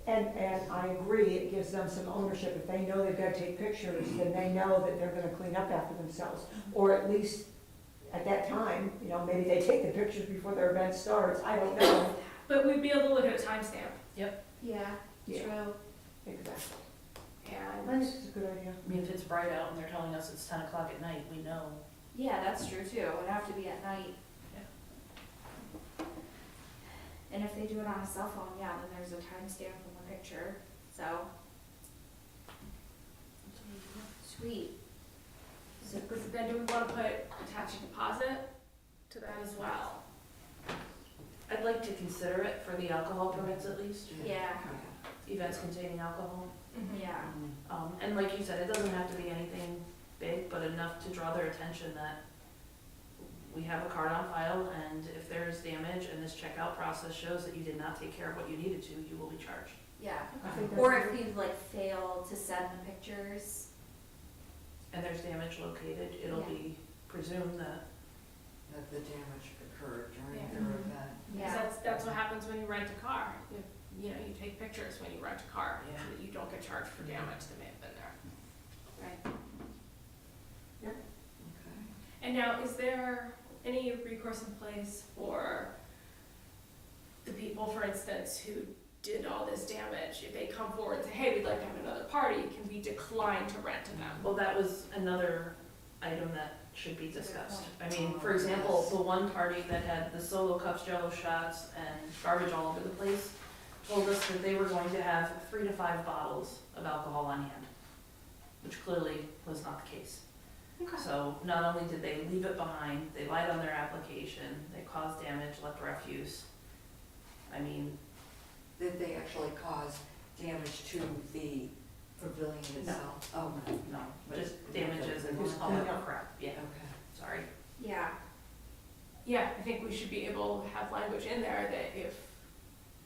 And I agree, it gives them some ownership. If they know they've got to take pictures, then they know that they're gonna clean up after themselves. Or at least at that time, you know, maybe they take the pictures before their event starts, I don't know. But we'd be able to look at a timestamp, Yeah, Yeah. true. Exactly. and I think it's a good idea. I mean, if it's bright out and they're telling us it's 10 o'clock at night, we know. Yeah, that's true too. It would have to be at night. And if they do it on a cell phone, yeah, then there's a timestamp in the picture, so, sweet. so then do we want to attach a deposit to that as well? I'd like to consider it for the alcohol permits at least, Yeah, events containing alcohol. yeah, And like you said, it doesn't have to be anything big, but enough to draw their attention that we have a card on file, and if there is damage and this checkout process shows that you did not take care of what you needed to, you will be charged. yeah. I think that's Or good. if you like fail to send the pictures, And there's damage located, it'll Yeah. be presumed that, That the damage occurred during Yeah. their event. Because that's what happens when you rent a car. You know, you take pictures when you rent a car, Yeah. so that you don't get charged for damage that may have been there. right? Okay. And now, is there any recourse in place for the people, for instance, who did all this damage? If they come forward and say, hey, we'd like to have another party, can we decline to rent to them? well, that was another item that should be discussed. I mean, for Oh, example, yes. the one party that had the solo cups, jello shots, and garbage all over the place, told us that they were going to have 3 to 5 bottles of alcohol on hand, which clearly was not the case. So not only did they leave it behind, they lied on their application, they caused damage, left refuse. I mean, Did they actually cause damage to the pavilion No. itself? Oh, no. no, just damages and Just all clean that up. crap, yeah, Okay. sorry. Yeah, Yeah, I think we should be able to have language in there that if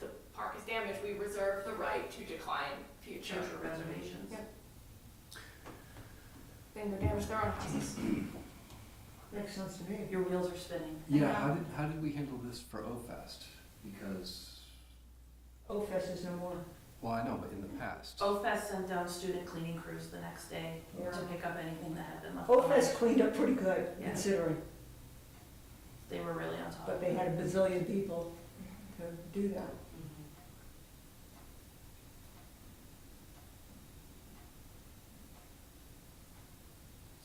the park is damaged, we reserve the right to decline future Future reservations. Yeah. Then they damage their own houses. Makes sense to me. Your wheels are spinning. Yeah, how did we handle this for O-Fest? Because, O-Fest is no more. well, I know, but in the past. OFest sent down student cleaning crews the next day Yeah. to pick up anything that had been left behind. O-Fest cleaned up pretty good Yeah. considering, They were really on top but of they it. had a bazillion people to do that.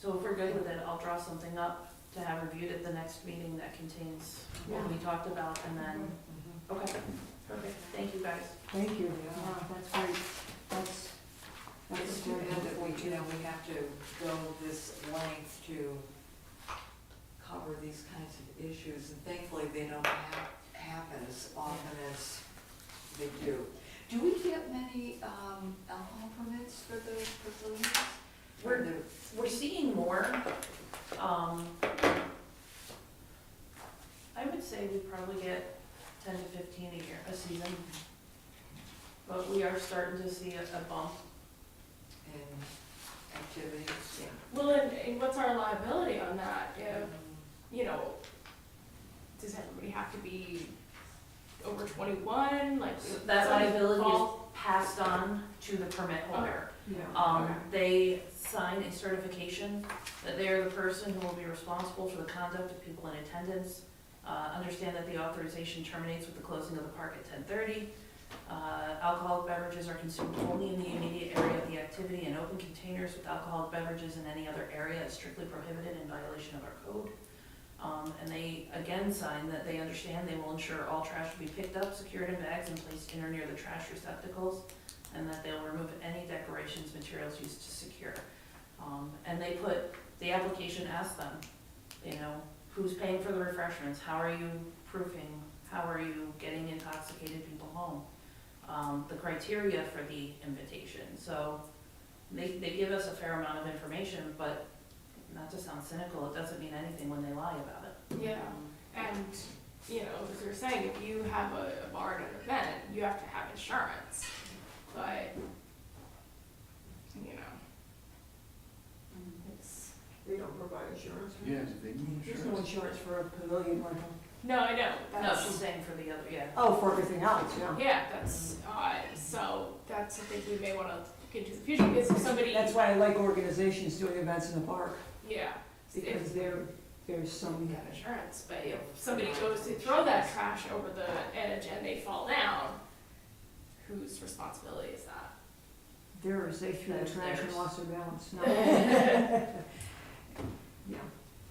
So if we're good with it, I'll draw something up to have reviewed at the next meeting that contains what we talked about, and then, okay, perfect, thank you guys. Thank you. Yeah. Wow, that's great. That's It's too bad that we, we have to go this length to cover these kinds of issues, and thankfully they don't happen as often as they do. Do we get many, alcohol permits for the pavilions? We're- The- We're seeing more, I would say we probably get 10 to 15 a year, a season. But we are starting to see a bump. in activities. Well, and what's our liability on that? If, you know, does everybody have to be over 21? Like, if That somebody liability is falls- passed on to the permit holder. Yeah. Okay. They sign a certification that they are the person who will be responsible for the conduct of people in attendance. Understand that the authorization terminates with the closing of the park at 10:30. Alcoholic beverages are consumed only in the immediate area of the activity, and open containers with alcoholic beverages in any other area is strictly prohibited in violation of our code. And they again sign that they understand they will ensure all trash will be picked up, secured in bags, and placed in or near the trash receptacles, and that they'll remove any decorations, materials used to secure. And they put, the application asks them, you know, who's paying for the refreshments, how are you proofing How are you getting intoxicated people home? The criteria for the invitation. So they give us a fair amount of information, but not to sound cynical, it doesn't mean anything when they lie about it. Yeah, and, you know, as we were saying, if you have a bar at an event, you have to have insurance, but, you know, it's, They don't provide insurance. Yeah, do they need There's no insurance for a pavilion rental. no, I know, No, that's. she's saying for the other, yeah. Oh, for everything else, yeah. Yeah, that's, so that's something we may wanna look into in the future, because if somebody, That's why I like organizations doing events in the park, yeah, because there's some, we have insurance, but if somebody goes to throw that trash over the edge and they fall down, whose responsibility is that? theirs, they threw the That's trash and theirs. lost their balance. No. Yeah.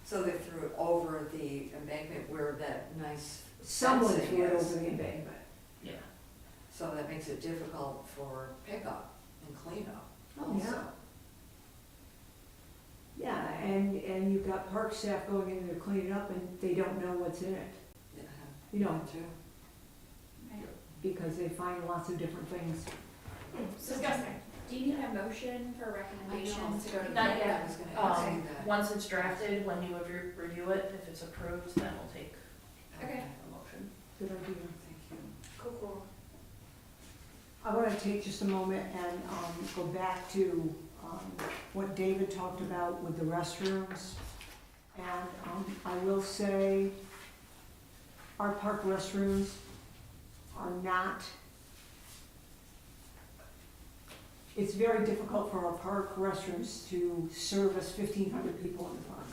So they threw it over the embankment where that nice Someone fencing threw it is. over the embankment. Yeah. So that makes it difficult for pickup and cleanup Oh, also. yeah. Yeah, and you've got park staff going in there cleaning up and they don't know what's in it, Yeah. you know, Too. because they find lots of different things. Disgusting. Do you need a motion for recommendations to go to? Not yet. I was gonna say Um, that. once it's drafted, when you review it, if it's approved, then we'll take Okay. a motion. Good idea. Thank you. Cool, cool. I want to take just a moment and go back to what David talked about with the restrooms. And I will say, our park restrooms are not, it's very difficult for our park restrooms to service 1,500 people in the park.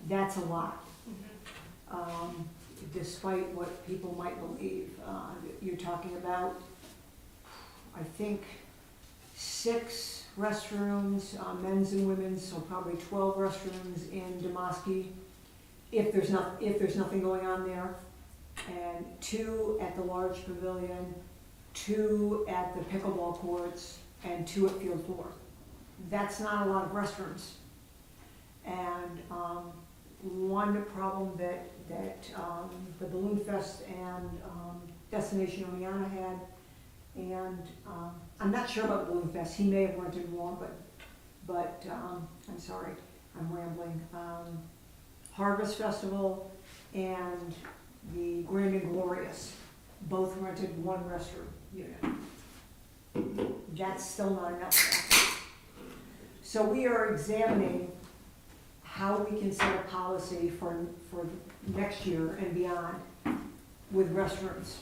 That's a lot. Despite what people might believe. You're talking about, I think, 6 restrooms, men's and women's, so probably 12 restrooms in Demoski, if there's nothing going on there, and 2 at the large pavilion, 2 at the pickleball courts, and 2 at Field 4. That's not a lot of restrooms. And one problem that the Balloon Fest and Destination Oneana had, and I'm not sure about Balloon Fest, he may have rented more, but I'm sorry, I'm rambling. Harvest Festival and the Grand and Glorious both rented 1 restroom unit. That's still not enough. So we are examining how we can set a policy for next year and beyond with restrooms.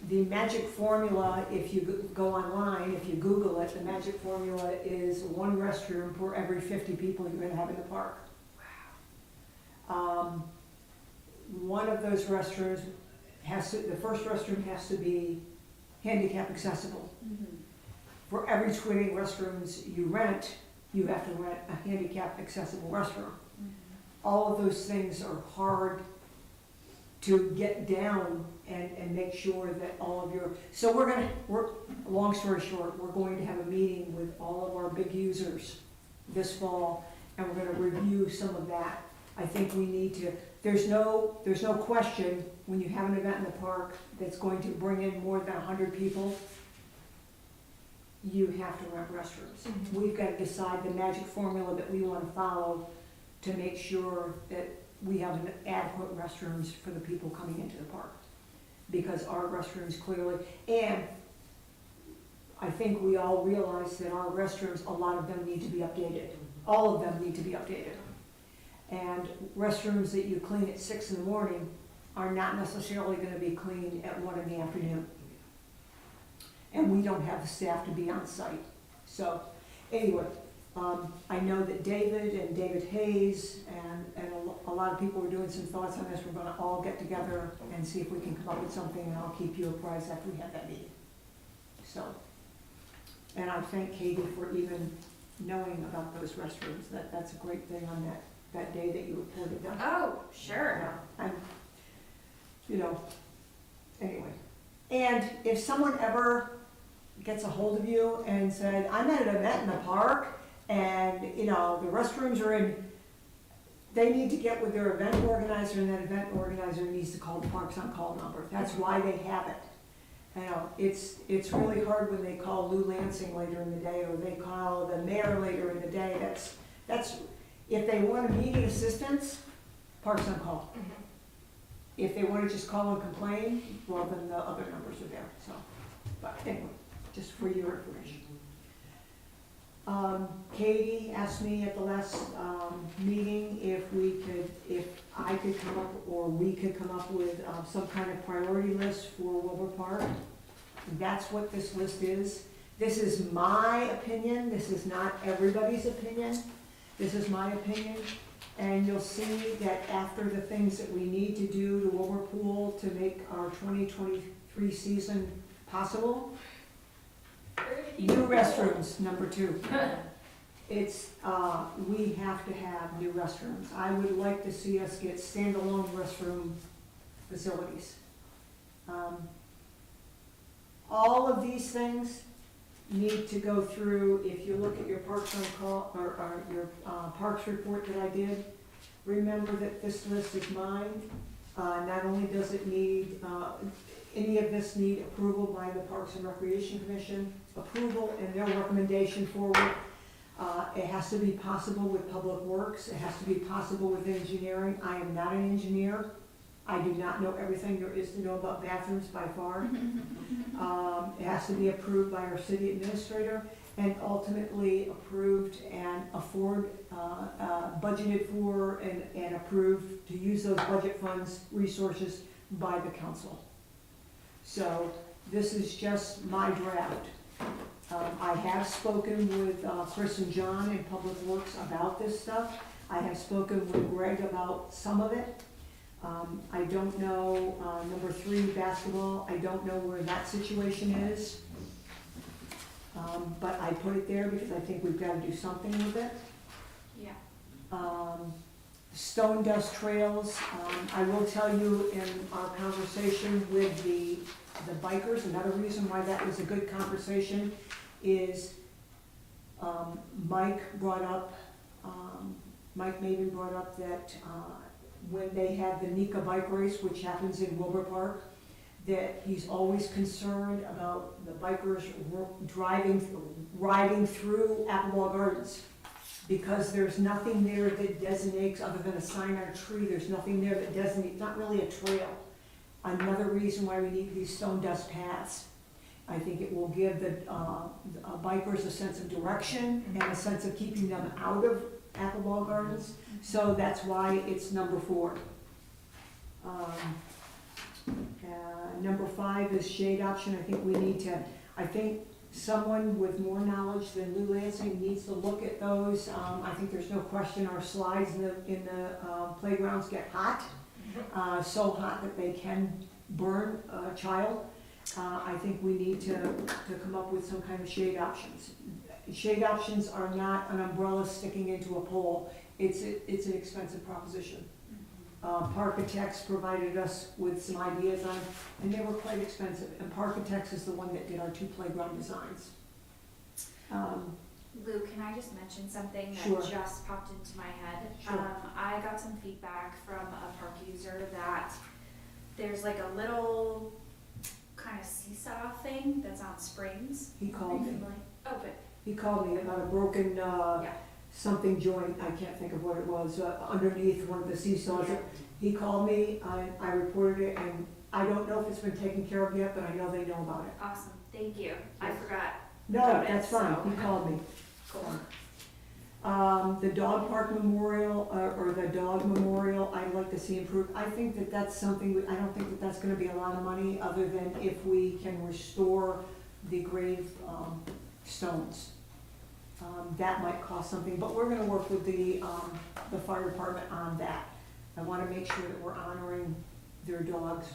The magic formula, if you go online, if you Google it, the magic formula is 1 restroom for every 50 people you're gonna have in the park. One of those restrooms the first restroom has to be handicap accessible. For every 20 restrooms you rent, you have to rent a handicap accessible restroom. All of those things are hard to get down and make sure that all of your, so long story short, we're going to have a meeting with all of our big users this fall, and we're gonna review some of that. I think we need to, there's no question, when you have an event in the park that's going to bring in more than 100 people, you have to rent restrooms. We've got to decide the magic formula that we want to follow to make sure that we have adequate restrooms for the people coming into the park. Because our restrooms clearly, and I think we all realize that our restrooms, a lot of them need to be updated. All of them need to be updated. And restrooms that you clean at 6 in the morning are not necessarily going to be cleaned at 1 in the afternoon. And we don't have the staff to be on site. So, anyway, I know that David Hayes and a lot of people are doing some thoughts on this. We're gonna all get together and see if we can come up with something, and I'll keep you apprised after we have that meeting. So, and I thank Katie for even knowing about those restrooms. That's a great thing on that day that you reported them. Oh, sure. Yeah, and, you know, anyway. And if someone ever gets a hold of you and said, I'm at an event in the park, and, you know, the restrooms are in they need to get with their event organizer, and that event organizer needs to call the Parks on Call number. That's why they have it. You know, it's really hard when they call Lou Lansing later in the day, or they call the mayor later in the day. That's, if they want immediate assistance, Parks on Call. If they want to just call and complain, well, then the other numbers are there, so. But anyway, just for your information. Katie asked me at the last, meeting if I could come up, or we could come up with, some kind of priority list for Wilbur Park. That's what this list is. This is my opinion, this is not everybody's opinion. This is my opinion, and you'll see that after the things that we need to do to Wilbur Pool to make our 2023 season possible, new restrooms, number 2. It's, we have to have new restrooms. I would like to see us get standalone restroom facilities. All of these things need to go through, if you look at your Parks on Call, or your Parks report that I did, remember that this list is mine. Not only does it need, any of this need approval by the Parks and Recreation Commission, approval and their recommendation forward. It has to be possible with Public Works, it has to be possible with engineering. I am not an engineer. I do not know everything there is to know about bathrooms by far. It has to be approved by our city administrator, and ultimately approved and budgeted for and approved to use those budget funds, resources by the council. So this is just my draft. I have spoken with Chris and John in Public Works about this stuff. I have spoken with Greg about some of it. I don't know, number 3, basketball, I don't know where that situation is. But I put it there because I think we've got to do something with it. Yeah. Stone dust trails, I will tell you in our conversation with the bikers, another reason why that was a good conversation is Mike Maven brought up that when they had the Nika bike race, which happens in Wilbur Park, that he's always concerned about the bikers riding through Appleball Gardens. Because there's nothing there that designates, other than a sign on a tree, there's nothing there that designates, not really a trail. Another reason why we need these stone dust paths. I think it will give the bikers a sense of direction and a sense of keeping them out of Appleball Gardens. So that's why it's number 4. Number 5 is shade option. I think someone with more knowledge than Lou Lansing needs to look at those. I think there's no question our slides in the playgrounds get hot, so hot that they can burn a child. I think we need to come up with some kind of shade options. Shade options are not an umbrella sticking into a pole. It's an expensive proposition. Parkitex provided us with some ideas on, and they were quite expensive. And Parkitex is the one that did our 2 playground designs. Lou, can I just mention something that Sure. just popped into my head? Sure. I got some feedback from a park user that there's like a little kind of seesaw thing that's on springs. He called me. Oh, good. He called me about a broken Yeah. something joint, I can't think of what it was, underneath one of the seesaws. Yeah. He called me, I reported it, and I don't know if it's been taken care of yet, but I know they know about it. Awesome. Thank you. I forgot. No, About it, that's fine, so- he called me. Cool. The dog park memorial, or the dog memorial, I'd like to see improved. I think that that's something, I don't think that that's gonna be a lot of money, other than if we can restore the grave, stones. That might cost something, but we're gonna work with the fire department on that. I wanna make sure that we're honoring their dogs.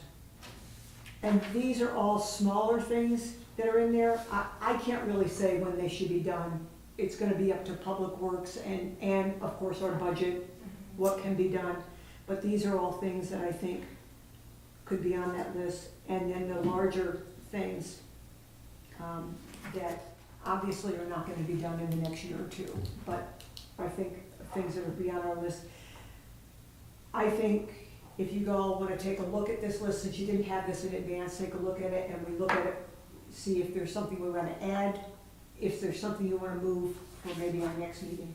And these are all smaller things that are in there. I can't really say when they should be done. It's gonna be up to Public Works and of course our budget, what can be done. But these are all things that I think could be on that list. And then the larger things, that obviously are not gonna be done in the next year or 2. But I think things that would be on our list. I think if you all wanna take a look at this list, since you didn't have this in advance, take a look at it, and we look at it, see if there's something we wanna add, if there's something you wanna move for maybe our next meeting.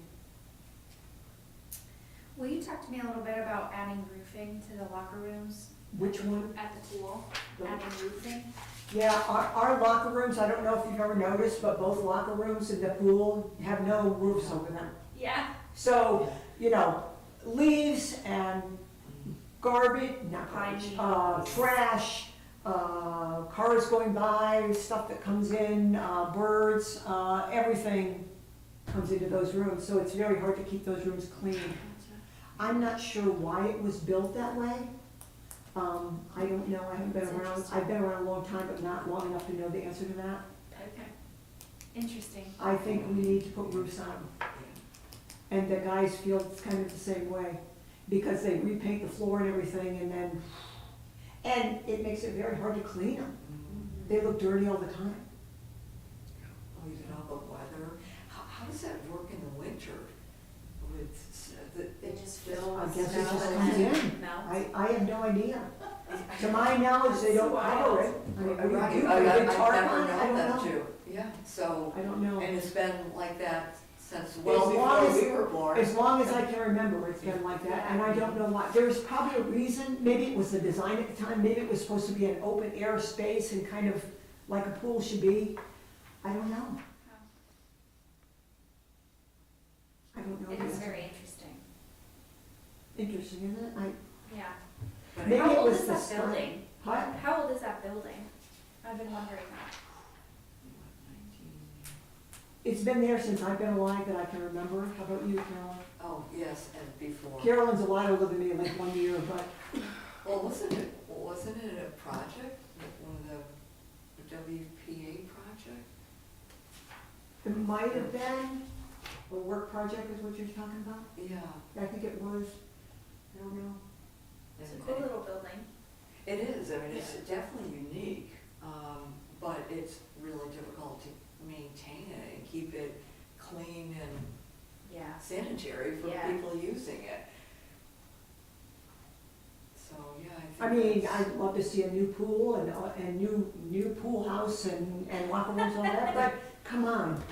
Will you talk to me a little bit about adding roofing to the locker rooms Which one? at the pool? Adding roofing? Yeah, our locker rooms, I don't know if you've ever noticed, but both locker rooms in the pool have no roofs over them. Yeah. So, you know, leaves and garbage, not garbage, trash, cars going by, stuff that comes in, birds, everything comes into those rooms, so it's very hard to keep those rooms clean. I'm not sure why it was built that way. I don't know, I haven't been That's around, interesting. I've been around a long time, but not long enough to know the answer to that. Okay. Interesting. I think we need to put roofs on them. And the guys feel it's kind of the same way, because they repaint the floor and everything, and it makes it very hard to clean them. They look dirty all the time. Oh, you know, the weather, how does that work in the winter? It just fills. I guess it snow just and comes then- in. Melts. I have no idea. To my knowledge, they don't cover it. I mean, we Right, do, I've they never tarp on it, I known don't that know. too. Yeah, so, I don't know. and it's been like that since As well long before as- we were born. As long as I can remember, it's been like that, and I don't know why. There's probably a reason, maybe it was the design at the time, maybe it was supposed to be an open air space and kind of like a pool should be. I don't know. I don't know. It the is answer. very interesting. Interesting, isn't it? Yeah. But Maybe How it old was is the that style. building? What? How old is that building? I've been wondering that. It's been there since I've been alive that I can remember. How about you, Carolyn? Oh, yes, and before. Carolyn's a lot older than me, like 1 year, but Well, wasn't it a project, like one of the WPA project? it might have been a work project is what you're talking about? Yeah. I think it was. I don't know. It's a And- cool little building. It is, I mean, it's definitely unique, but it's really difficult to maintain it and keep it clean and Yeah. sanitary for Yeah. people using it. So, yeah, I think. I mean, that's- I'd love to see a new pool and new pool house and locker rooms and all that, but come on,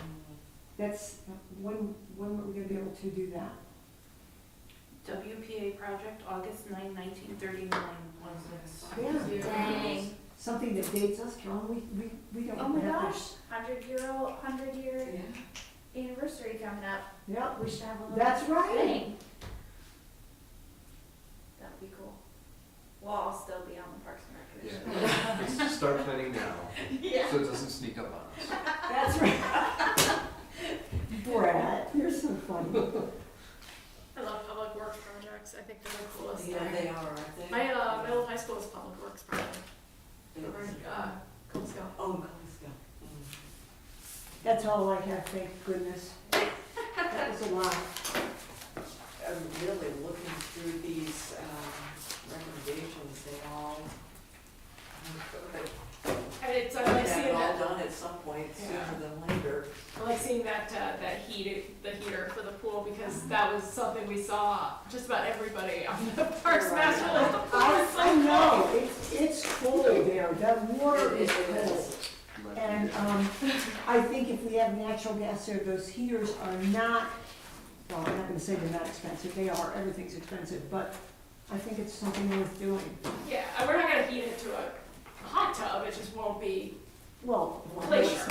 that's, when are we gonna be able to do that? WPA project, August 9, 1939 was this. Yeah. Dang. Something that dates us, Carolyn, we don't. Oh my have to- gosh, 100-year Yeah. anniversary coming up. Yeah, We should have a little that's right. thing. That would be cool. Well, I'll still be on the Parks and Rec Commission. Yeah, start planning now, Yeah. so it doesn't sneak up on us. That's right. Brad, you're so funny. I love public works projects, I think they're the coolest Yeah, thing. they are, aren't they? My middle high school is public works project, They- over in, Coolsville. Oh, Coolsville. That's all I have, thank goodness. That was a lot. I'm really looking through these recommendations, they all, And it's, I I like have seeing it all that, done at some point Yeah. sooner than later. I like seeing that, the heater for the pool, because that was something we saw just about everybody on the Parks Right. Master List. The pool is so I cold. know, it's cold there, the water It is cold. is. And, I think if we have natural gas there, those heaters are not, well, I'm not gonna say they're not expensive, they are, everything's expensive, but I think it's something worth doing. Yeah, and we're not gonna heat it to a hot tub, it just won't be Well, glacier.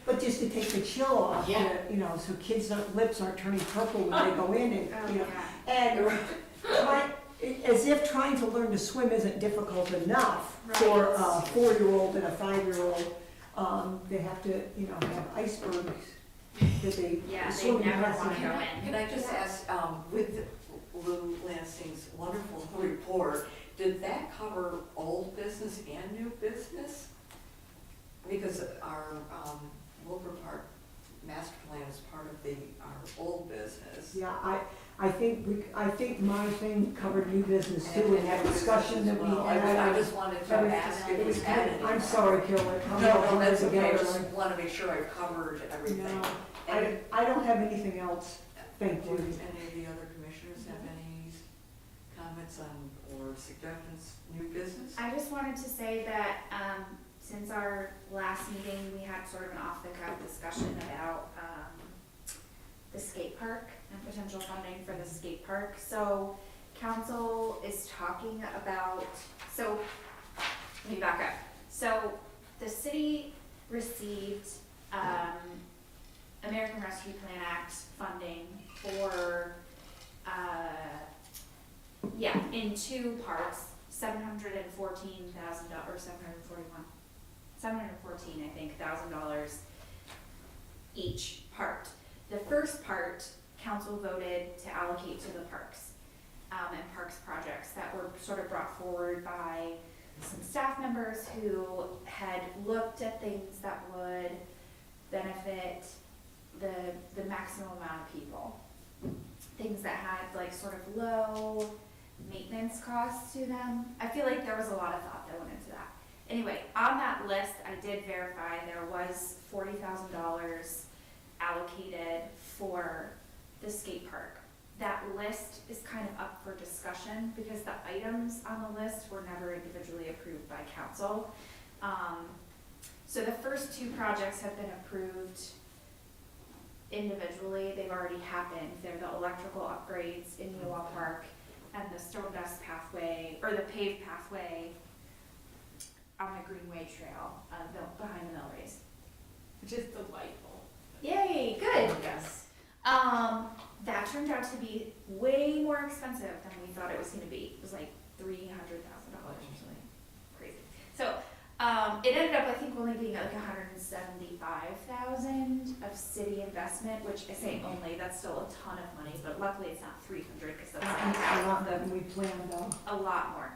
but just to take the chill off, Yeah. you know, so kids' lips aren't turning purple when they go in and, Oh, you know. yeah. And as if trying to learn to swim isn't difficult enough for a 4-year-old and a 5-year-old. They have to, you know, have icebergs that they Yeah, they swim never past. want to go and- in. Can I just ask, with Lou Lansing's wonderful report, did that cover old business and new business? Because our Wilbur Park master plan is part of our old business. Yeah, I think my thing covered new business too, in that discussion that we Well, had. I just wanted to ask if we had any. I'm sorry, Carolyn. No, that's okay, I just want to make sure I've covered everything. No, And I don't have anything else, thank would you. any of the other commissioners have any comments on, or suggestions, new business? I just wanted to say that, since our last meeting, we had sort of an off-the-cuff discussion about, the skate park and potential funding for the skate park. So council is talking about, so, let me back up. So the city received, American Rescue Plan Act funding for, in two parts, $714,000, or $714, I think, $1,000 each part. The first part, council voted to allocate to the parks, and parks projects that were sort of brought forward by some staff members who had looked at things that would benefit the maximum amount of people. Things that had like sort of low maintenance costs to them. I feel like there was a lot of thought that went into that. Anyway, on that list, I did verify there was $40,000 allocated for the skate park. That list is kind of up for discussion because the items on the list were never individually approved by council. So the first two projects have been approved individually. They've already happened. They're the electrical upgrades in Neowa Park and the stone dust pathway, or the paved pathway on the Greenway Trail, behind the mill race. Which is delightful. Yay, good. Yes. That turned out to be way more expensive than we thought it was gonna be. It was like $300,000 or something crazy. So, it ended up, I think, only being like $175,000 of city investment, which I say only, that's still a ton of money, but luckily it's not 300 because that's A lot more than we planned though. a lot more.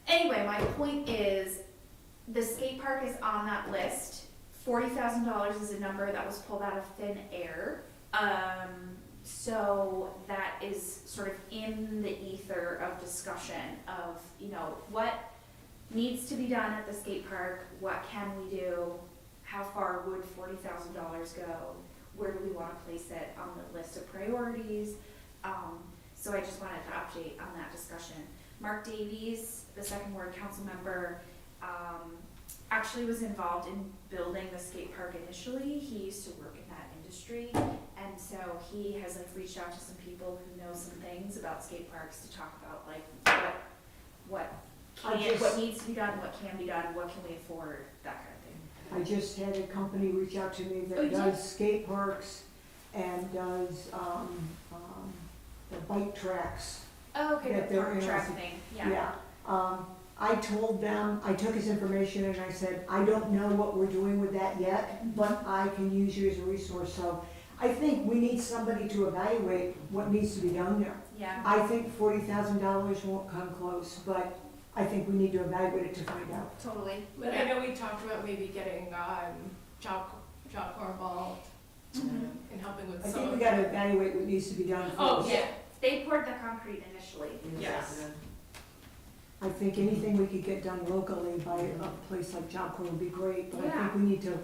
Anyway, my point is, the skate park is on that list. $40,000 is a number that was pulled out of thin air. So that is sort of in the ether of discussion of, what needs to be done at the skate park, what can we do, how far would $40,000 go, where do we want to place it on the list of priorities. So I just wanted to update on that discussion. Mark Davies, the second ward council member, actually was involved in building the skate park initially. He used to work in that industry, and so he has reached out to some people who know some things about skate parks to talk about what needs to be done, what can be done, what can we afford, that kind of thing. I just had a company reach out to me Oh, that you does did? skate parks and does, the bike tracks. Oh, okay, That the they're park track interested. thing, yeah. I told them, I took his information and I said, I don't know what we're doing with that yet, but I can use you as a resource. So I think we need somebody to evaluate what needs to be done there. Yeah, I think $40,000 won't come close, but I think we need to evaluate it to find out. totally. But I know we talked about maybe getting, Job Corps involved in helping with I some think of we gotta evaluate what needs to be done Oh, first. yeah. They poured the concrete initially. Yes. I think anything we could get done locally by a place like Job Corps would be great, but I Yeah. think we need to,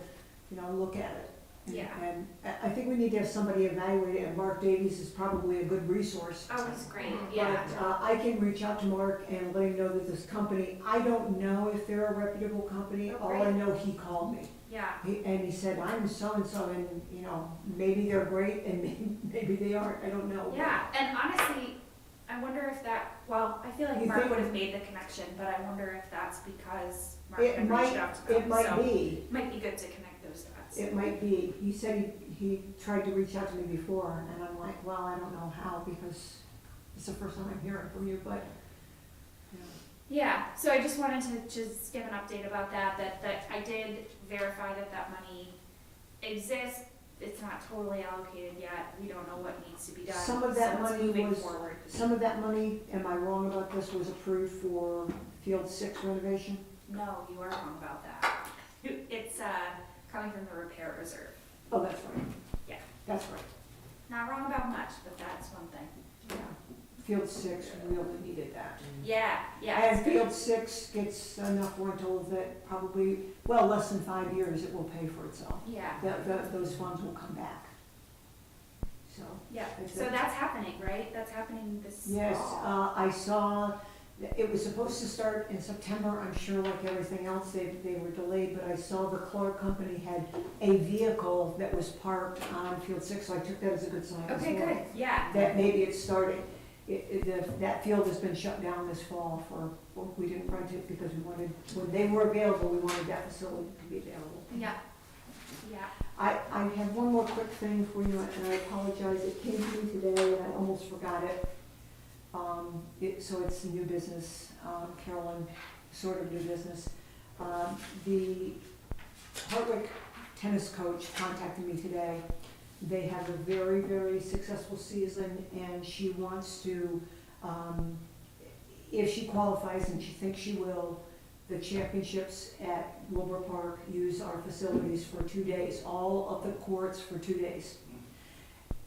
look at it. And- Yeah. And I think we need to have somebody evaluate it, and Mark Davies is probably a good resource. Oh, he's great, yeah. But I can reach out to Mark and let him know that this company, I don't know if they're a reputable company, Oh, all I great. know, he called me. Yeah, And he said, I'm so-and-so, and, maybe they're great, and maybe they aren't, I don't know. yeah, and honestly, I wonder if I feel like You Mark think- would have made the connection, but I wonder if that's because Mark It had reached out to them. It might So, be, might be good to connect those dots. it might be. He said he tried to reach out to me before, and I'm like, well, I don't know how, because it's the first time I'm hearing from you, but, Yeah, so I just wanted to just give an update about that I did verify that money exists. It's not totally allocated yet. We don't know what needs to be done. Some of that so it's money moving was- forward. some of that money, am I wrong about this, was approved for Field 6 renovation? No, you are wrong about that. It's coming from the repair reserve. Oh, that's right. Yeah. That's right, Not wrong about much, but that's one thing. yeah. Field 6 really needed that. Yeah, yeah. And Field 6 gets enough rental that probably, less than 5 years, it will pay for itself. Yeah. Those funds will come back. so. Yeah, That's so it. that's happening, right? That's happening this Yes, fall. I saw, it was supposed to start in September, I'm sure like everything else, they were delayed, but I saw the Clark Company had a vehicle that was parked on Field 6, so I took that as a good sign as Okay, well. good, yeah. That maybe it's starting. That field has been shut down this fall well, we didn't rent it because we wanted, when they were available, we wanted that facility to be available. Yeah, yeah. I have one more quick thing for you, and I apologize, it came to me today and I almost forgot it. So it's new business, Carolyn, sort of new business. The Hartwick tennis coach contacted me today. They have a very, very successful season, and she wants to, if she qualifies, and she thinks she will, the championships at Wilbur Park use our facilities for 2 days, all of the courts for 2 days.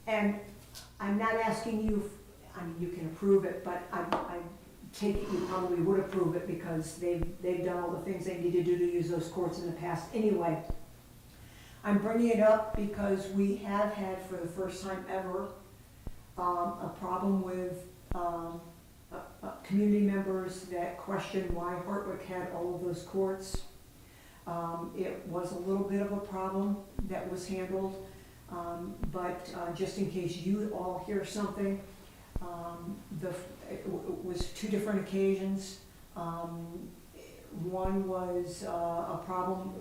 And I'm not asking you, I mean, you can approve it, but I take it you probably would approve it because they've done all the things they need to do to use those courts in the past anyway. I'm bringing it up because we have had, for the first time ever, a problem with community members that questioned why Hartwick had all of those courts. It was a little bit of a problem that was handled, but just in case you all hear something, it was 2 different occasions. One was a problem,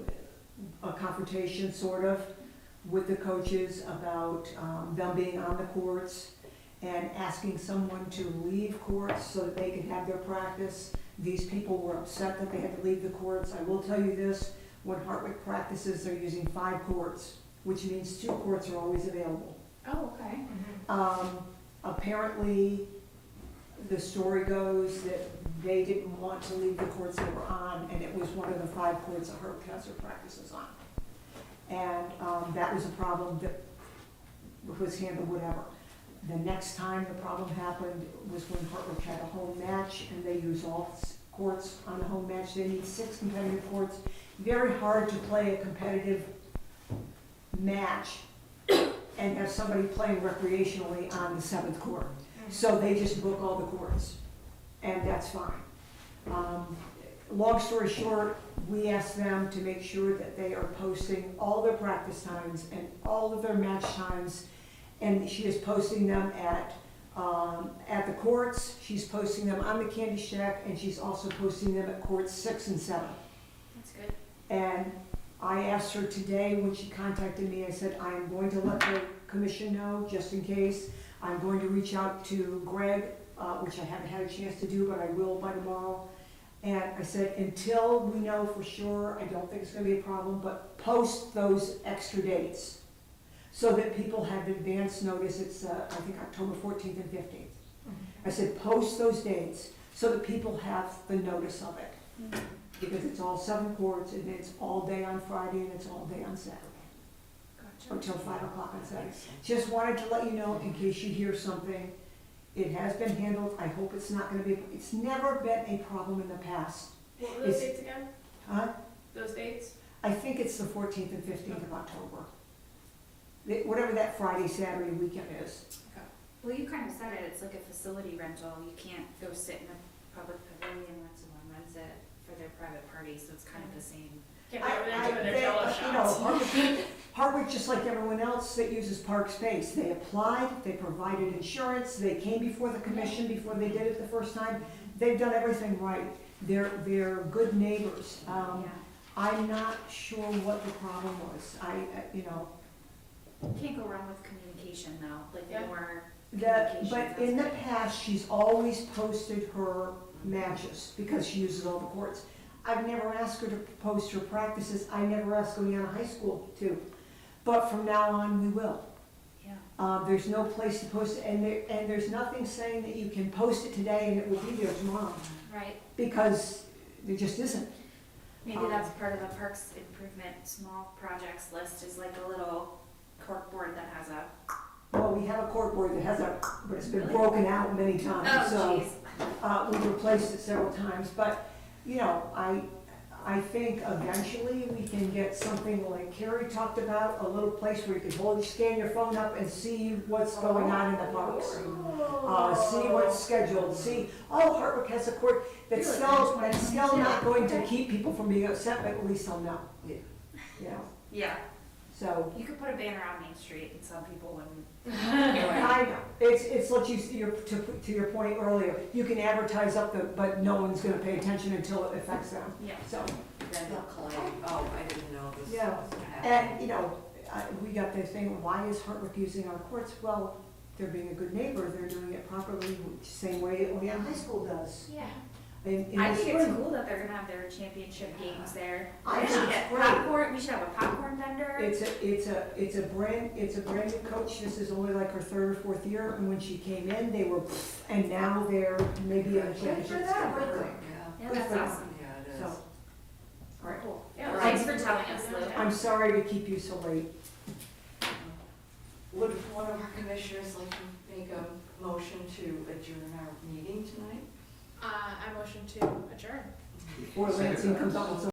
a confrontation sort of, with the coaches about them being on the courts and asking someone to leave courts so that they could have their practice. These people were upset that they had to leave the courts. I will tell you this, when Hartwick practices, they're using 5 courts, which means 2 courts are always available. Oh, okay. Apparently, the story goes that they didn't want to leave the courts they were on, and it was one of the 5 courts that Hartwick has their practices on. And that was a problem that was handled, whatever. The next time the problem happened was when Hartwick had a home match, and they used all courts on the home match. They need 6 competitive courts. Very hard to play a competitive match and have somebody playing recreationally on the 7th court. So they just book all the courts, and that's fine. Long story short, we asked them to make sure that they are posting all their practice times and all of their match times, and she is posting them at the courts, she's posting them on the Candy Shack, and she's also posting them at courts 6 and 7. That's good. And I asked her today when she contacted me, I said, I am going to let the commission know, just in case. I'm going to reach out to Greg, which I haven't had a chance to do, but I will by tomorrow. And I said, until we know for sure, I don't think it's gonna be a problem, but post those extra dates so that people have advance notice. It's, I think, October 14th and 15th. I said, post those dates so that people have the notice of it. Because it's all 7 courts, and it's all day on Friday, and it's all day on Saturday, Gotcha. until 5 o'clock on Saturday. Just wanted to let you know, in case you hear something, it has been handled. I hope it's not gonna be, it's never been a problem in the past. What were those It's- dates again? Huh? Those dates? I think it's the 14th and 15th of October. Whatever that Friday, Saturday weekend is. Well, you kind of said it, it's like a facility rental, you can't go sit in a public pavilion when someone rents it for their private party, so it's kind of the same. Can't be over there doing their jello You know, shots. Hartwick, just like everyone else that uses park space, they applied, they provided insurance, they came before the commission before they did it the first time. They've done everything right. They're good neighbors. Yeah. I'm not sure what the problem was. You know, You can't go wrong with communication though, like Yeah. more but communication. in the past, she's always posted her matches because she uses all the courts. I've never asked her to post her practices. I never asked Oleana High School to. But from now on, we will. Yeah. There's no place to post it, and there's nothing saying that you can post it today and it will be there tomorrow, Right, because there just isn't. maybe that's part of the parks improvement small projects list is like a little cork board that has a, Well, we have a cork board that has a, but it's been Really? broken out many times, oh so. jeez. We've replaced it several times, but, you know, I think eventually we can get something like Carrie talked about, a little place where you can scan your phone up and see what's going on in the parks. See what's scheduled, see, oh, Hardwick has a court, that's still not going to keep people from being upset, but at least they'll know. Yeah. You know, Yeah, so, you could put a banner on Main Street and some people wouldn't. I know, it's like to your point earlier, you can advertise but no one's gonna pay attention until it affects them, Yeah. so. Then they'll claim, oh, I didn't know this Yeah. was happening. And, you know, we got the thing, why is Hardwick using our courts? Well, they're being a good neighbor, they're doing it properly, same way Olean High School does. Yeah. In I the think it's spring. cool that they're gonna have their championship games there. I We think should it's get great. popcorn, we should have a popcorn vendor. It's a brand new coach, this is only like her third or fourth year, and when she came in, they were, and now they're maybe in the championship. It's a great thing. Yeah. Yeah, Good that's for them. awesome. Yeah, it So, is. all right. Cool. Yeah, Right. Thanks for telling us, Lou. I'm sorry to keep you so late. Would one of our commissioners like to make a motion to adjourn our meeting tonight? I motion to adjourn. Before Lansing comes up with some